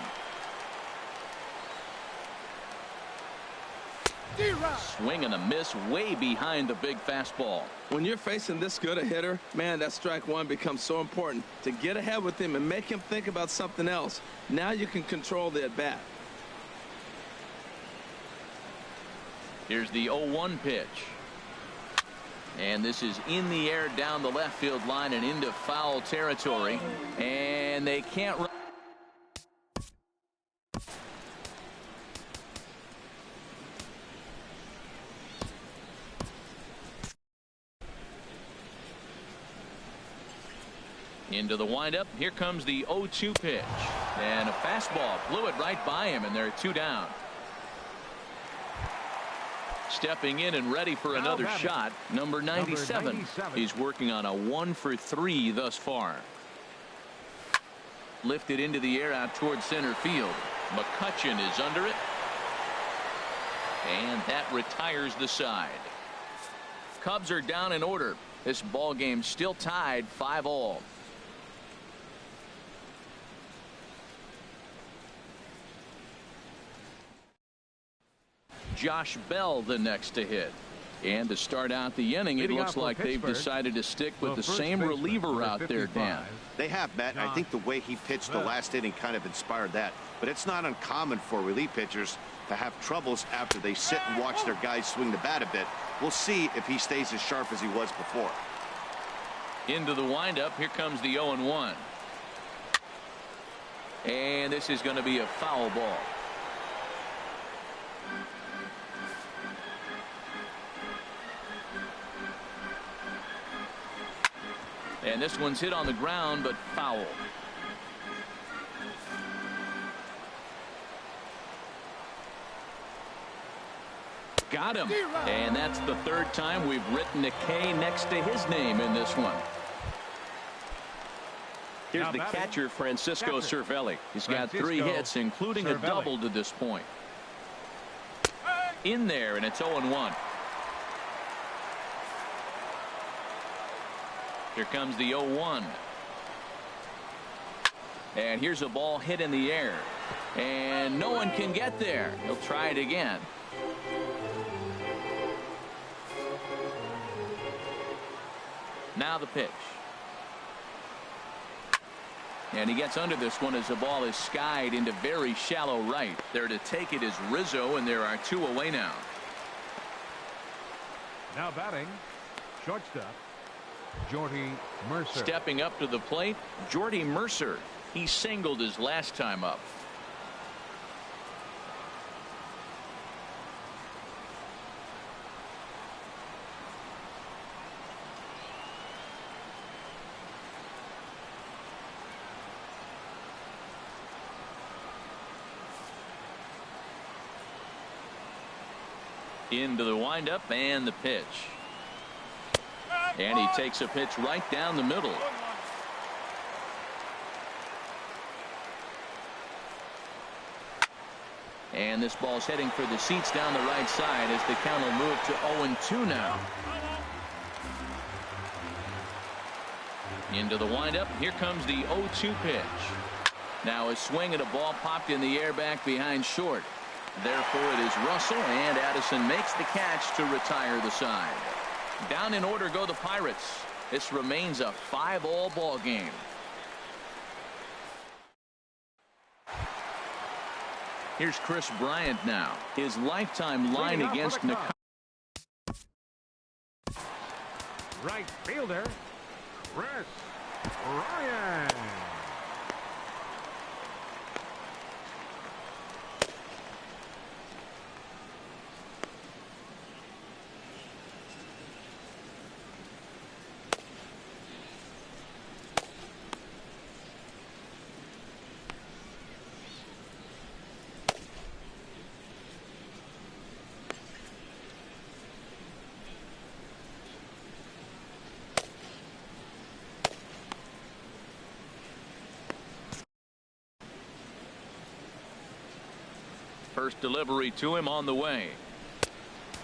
Swing and a miss way behind the big fastball.
When you're facing this good a hitter, man, that strike one becomes so important to get ahead with him and make him think about something else. Now you can control the at bat.
Here's the 0-1 pitch. And this is in the air down the left field line and into foul territory. And they can't run. Into the windup. Here comes the 0-2 pitch. And a fastball blew it right by him, and there are 2 down. Stepping in and ready for another shot, number 97. He's working on a 1-for-3 thus far. Lifted into the air out towards center field. McCutchen is under it. And that retires the side. Cubs are down in order. This ball game still tied 5-all. Josh Bell the next to hit. And to start out the inning, it looks like they've decided to stick with the same reliever out there, Dan.
They have, Matt. I think the way he pitched the last inning kind of inspired that. But it's not uncommon for relief pitchers to have troubles after they sit and watch their guys swing the bat a bit. We'll see if he stays as sharp as he was before.
Into the windup. Here comes the 0-1. And this is going to be a foul ball. And this one's hit on the ground, but foul. Got him. And that's the 3rd time we've written a K next to his name in this one. Here's the catcher, Francisco Cervelli. He's got 3 hits, including a double to this point. In there, and it's 0-1. Here comes the 0-1. And here's a ball hit in the air. And no one can get there. He'll try it again. Now the pitch. And he gets under this one as the ball is skied into very shallow right. There to take it is Rizzo, and there are 2 away now.
Now batting, shortstop, Jordy Mercer.
Stepping up to the plate, Jordy Mercer. He singled his last time up. Into the windup and the pitch. And he takes a pitch right down the middle. And this ball's heading for the seats down the right side as the count will move to 0-2 now. Into the windup. Here comes the 0-2 pitch. Now a swing and a ball popped in the air back behind short. Therefore it is Russell, and Addison makes the catch to retire the side. Down in order go the Pirates. This remains a 5-all ball game. Here's Chris Bryant now. His lifetime line against Nicole.
Right fielder, Chris Bryant.
First delivery to him on the way.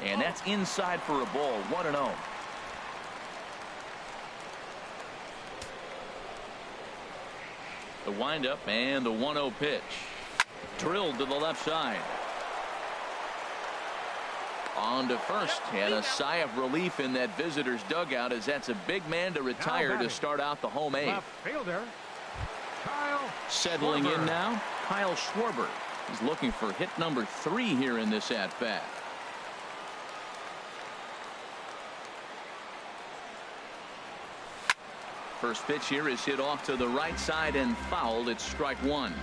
And that's inside for a ball. 1-0. The windup and the 1-0 pitch. Drilled to the left side. On to first, and a sigh of relief in that visitor's dugout as that's a big man to retire to start out the home 8th.
Left fielder, Kyle
Settling
Schwarber.
in now, Kyle Schwarber. He's looking for hit number 3 here in this at-bat. First pitch here is hit off to the right side and fouled. It's strike 1.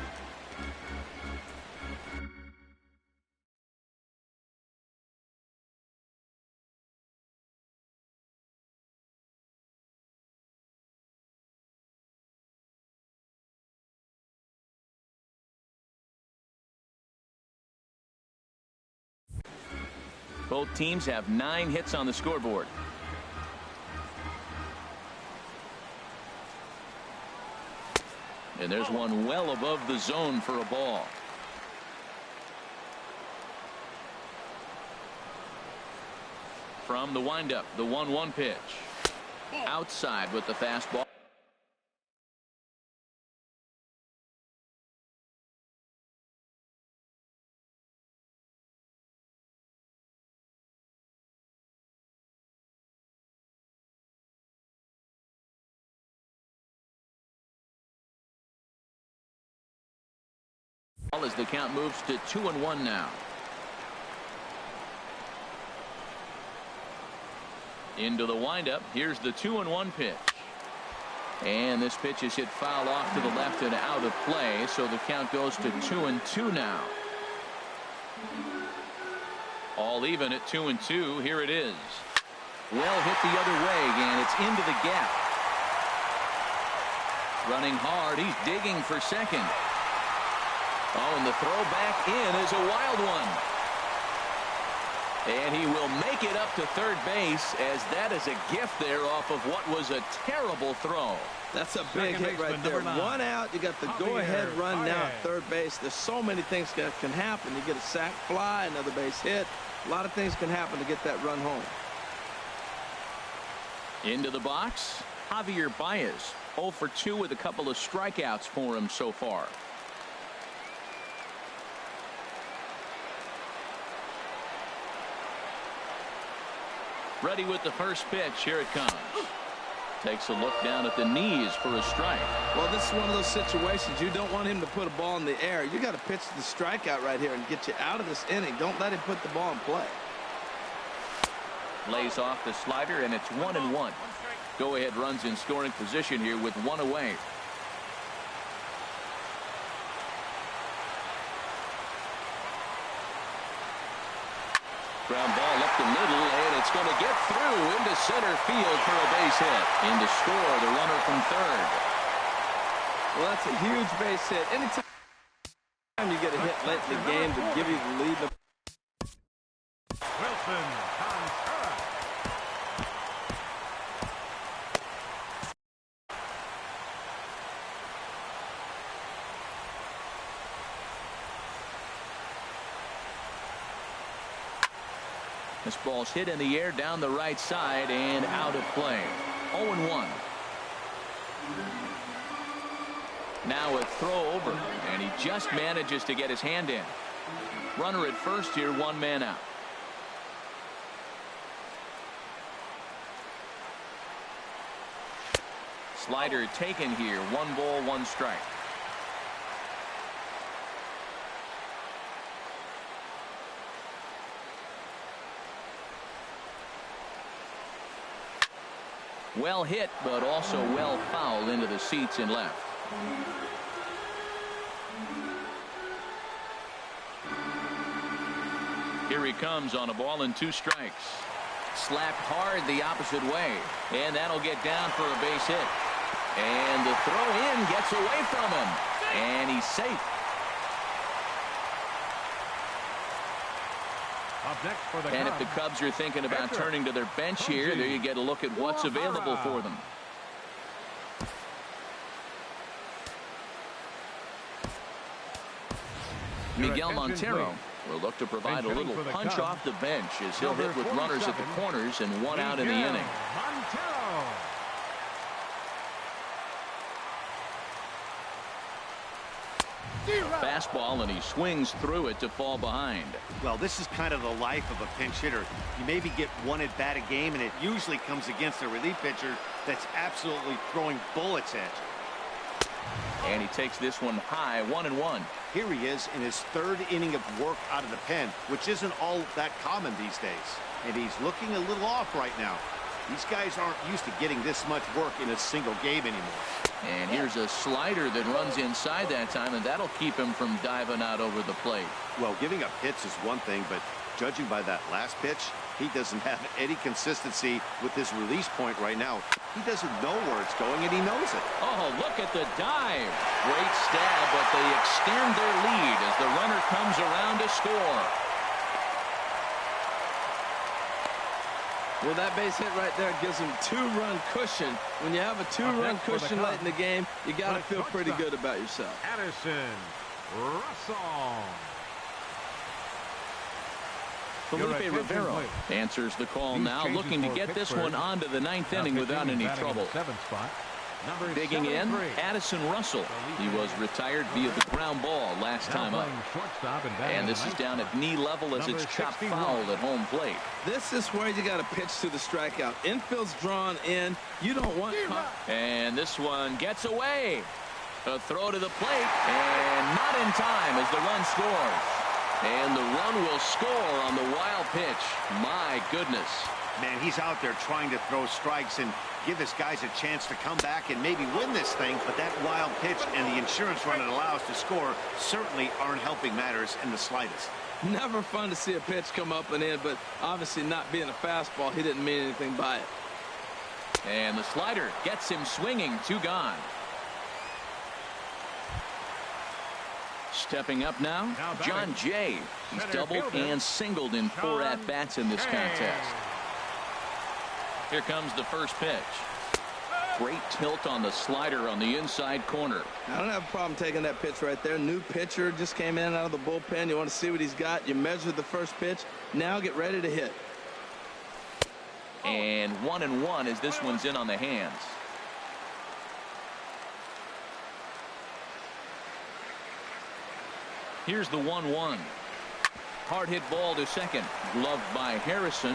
Both teams have 9 hits on the scoreboard. And there's one well above the zone for a ball. From the windup, the 1-1 pitch. Outside with the fastball. As the count moves to 2-1 now. Into the windup. Here's the 2-1 pitch. And this pitch is hit foul off to the left and out of play, so the count goes to 2-2 now. All even at 2-2. Here it is. Well hit the other way, and it's into the gap. Running hard. He's digging for second. Oh, and the throw back in is a wild one. And he will make it up to third base, as that is a gift there off of what was a terrible throw.
That's a big hit right there. 1 out. You got the go-ahead run now at third base. There's so many things that can happen. You get a sac fly, another base hit. A lot of things can happen to get that run home.
Into the box, Javier Baez. 0 for 2 with a couple of strikeouts for him so far. Ready with the first pitch. Here it comes. Takes a look down at the knees for a strike.
Well, this is one of those situations you don't want him to put a ball in the air. You got to pitch the strikeout right here and get you out of this inning. Don't let him put the ball in play.
Lays off the slider, and it's 1-1. Go ahead runs in scoring position here with 1 away. Ground ball up the middle, and it's going to get through into center field for a base hit. In to score the runner from third.
Well, that's a huge base hit. Anytime you get a hit late in the game to give you the lead.
Wilson Contreras.
This ball's hit in the air down the right side and out of play. 0-1. Now a throw over, and he just manages to get his hand in. Runner at first here, 1 man out. Slider taken here, 1 ball, 1 strike. Well hit, but also well fouled into the seats and left. Here he comes on a ball and 2 strikes. Slapped hard the opposite way, and that'll get down for a base hit. And the throw in gets away from him, and he's safe.
Up next for the
And if the Cubs are thinking about turning to their bench here, there you get a look at what's available for them. Miguel Montero will look to provide a little punch off the bench as he'll hit with runners at the corners and 1 out in the inning.
Montero.
Fastball, and he swings through it to fall behind.
Well, this is kind of the life of a pinch hitter. You maybe get 1 at bat a game, and it usually comes against a relief pitcher that's absolutely throwing bullets at you.
And he takes this one high, 1-1.
Here he is in his 3rd inning of work out of the pen, which isn't all that common these days. And he's looking a little off right now. These guys aren't used to getting this much work in a single game anymore.
And here's a slider that runs inside that time, and that'll keep him from diving out over the plate.
Well, giving up hits is one thing, but judging by that last pitch, he doesn't have any consistency with his release point right now. He doesn't know where it's going, and he knows it.
Oh, look at the dive. Great stab, but they extend their lead as the runner comes around to score.
Well, that base hit right there gives him 2-run cushion. When you have a 2-run cushion late in the game, you got to feel pretty good about yourself.
Addison Russell.
Felipe Rivero answers the call now, looking to get this one onto the 9th inning without any trouble. Digging in, Addison Russell. He was retired via the ground ball last time up. And this is down at knee level as it's chopped foul at home plate.
This is where you got to pitch to the strikeout. Infield's drawn in. You don't want...
And this one gets away. A throw to the plate, and not in time as the run scores. And the run will score on the wild pitch. My goodness.
Man, he's out there trying to throw strikes and give his guys a chance to come back and maybe win this thing. But that wild pitch and the insurance run it allows to score certainly aren't helping matters in the slightest.
Never fun to see a pitch come up and in, but obviously not being a fastball, he didn't mean anything by it.
And the slider gets him swinging. 2 gone. Stepping up now, John Jay. He's doubled and singled in 4 at-bats in this contest. Here comes the first pitch. Great tilt on the slider on the inside corner.
I don't have a problem taking that pitch right there. New pitcher just came in out of the bullpen. You want to see what he's got. You measure the first pitch. Now get ready to hit.
And 1-1 as this one's in on the hands. Here's the 1-1. Hard hit ball to second. Gloved by Harrison.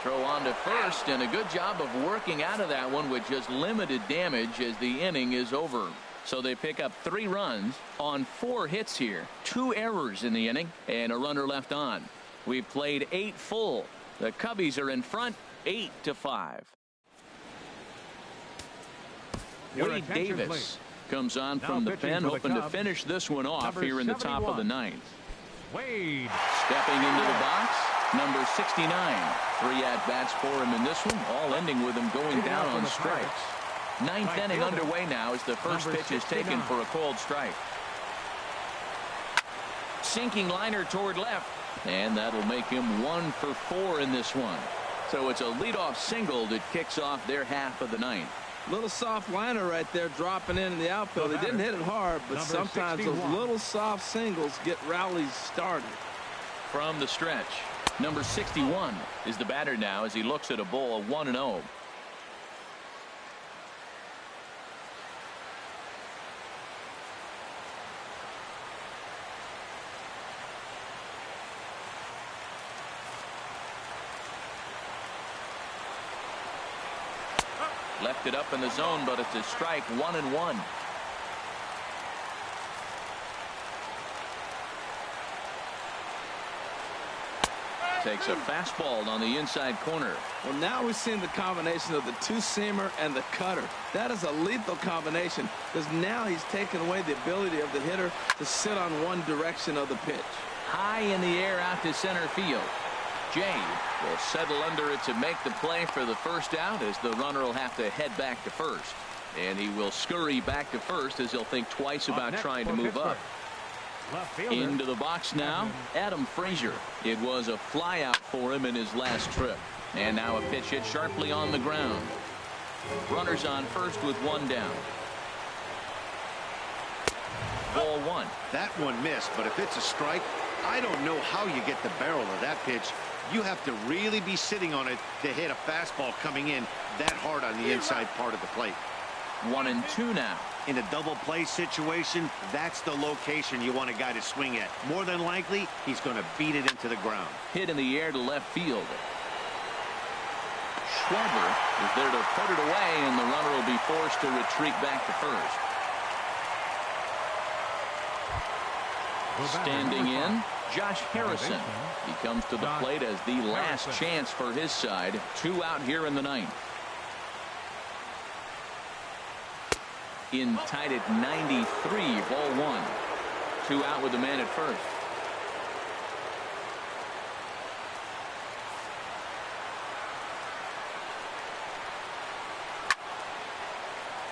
Throw on to first, and a good job of working out of that one with just limited damage as the inning is over. So they pick up 3 runs on 4 hits here. 2 errors in the inning and a runner left on. We've played 8 full. The Cubbies are in front 8-5. Wade Davis comes on from the pen, hoping to finish this one off here in the top of the 9th.
Wade
stepping into the box, number 69. 3 at-bats for him in this one, all ending with him going down on strikes. 9th inning underway now as the first pitch is taken for a called strike. Sinking liner toward left, and that'll make him 1 for 4 in this one. So it's a leadoff single that kicks off their half of the 9th.
Little soft liner right there dropping in the outfield. He didn't hit it hard, but sometimes those little soft singles get rallies started.
From the stretch, number 61 is the batter now as he looks at a ball 1-0. Left it up in the zone, but it's a strike. 1-1. Takes a fastball on the inside corner.
Well, now we've seen the combination of the 2-seamer and the cutter. That is a lethal combination because now he's taken away the ability of the hitter to sit on one direction of the pitch.
High in the air out to center field. Jay will settle under it to make the play for the first out as the runner will have to head back to first. And he will scurry back to first as he'll think twice about trying to move up. Into the box now, Adam Frazier. It was a fly out for him in his last trip. And now a pitch hit sharply on the ground. Runners on first with 1 down. Ball 1.
That one missed, but if it's a strike, I don't know how you get the barrel of that pitch. You have to really be sitting on it to hit a fastball coming in that hard on the inside part of the plate.
1-2 now.
In a double play situation, that's the location you want a guy to swing at. More than likely, he's going to beat it into the ground.
Hit in the air to left field. Schwarber is there to put it away, and the runner will be forced to retreat back to first. Standing in, Josh Harrison. He comes to the plate as the last chance for his side. 2 out here in the 9th. In tied at 93, ball 1. 2 out with the man at first.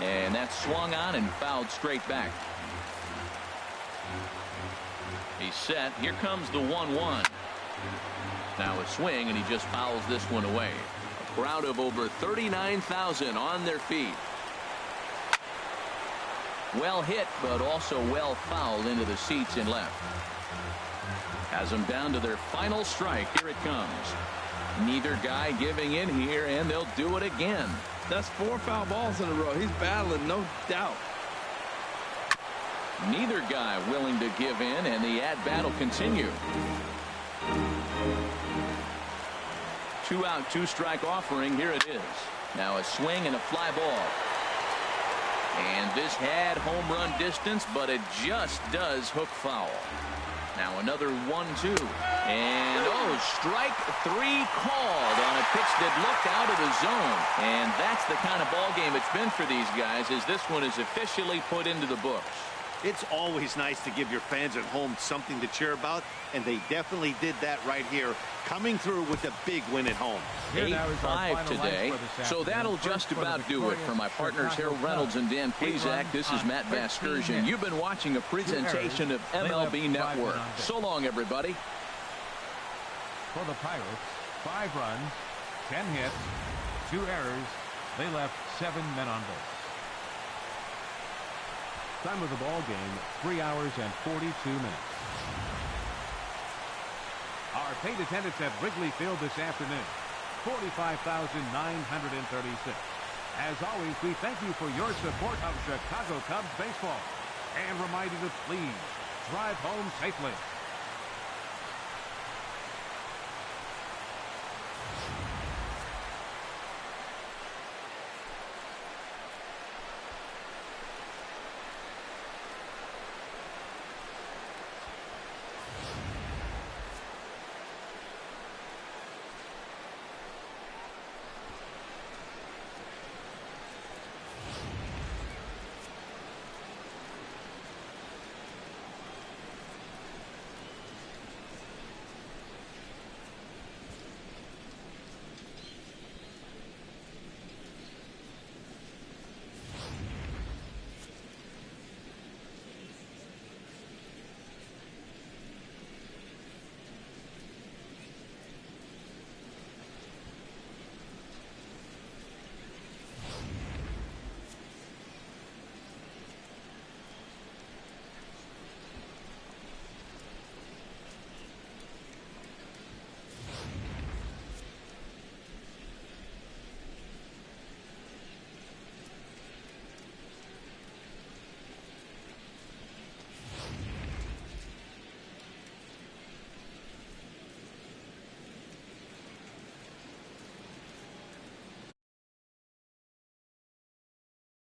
And that's swung on and fouled straight back. He's set. Here comes the 1-1. Now a swing, and he just fouls this one away. A crowd of over 39,000 on their feet. Well hit, but also well fouled into the seats in left. Has them down to their final strike. Here it comes. Neither guy giving in here, and they'll do it again.
That's 4 foul balls in a row. He's battling, no doubt.
Neither guy willing to give in, and the at-bat will continue. 2-out, 2-strike offering. Here it is. Now a swing and a fly ball. And this had home run distance, but it just does hook foul. Now another 1-2. And strike 3 called on a pitch that looked out of the zone. And that's the kind of ball game it's been for these guys, as this one is officially put into the books.
It's always nice to give your fans at home something to cheer about, and they definitely did that right here, coming through with a big win at home.
8-5 today, so that'll just about do it. For my partners Harold Reynolds and Dan Plezak, this is Matt Vasgersian. You've been watching a presentation of MLB Network. So long, everybody.
For the Pirates, 5 runs, 10 hits, 2 errors. They left 7 men on base. Time of the ball game, 3 hours and 42 minutes. Our paid attendance at Wrigley Field this afternoon, 45,936. As always, we thank you for your support of Chicago Cubs baseball and remind you to please drive home safely.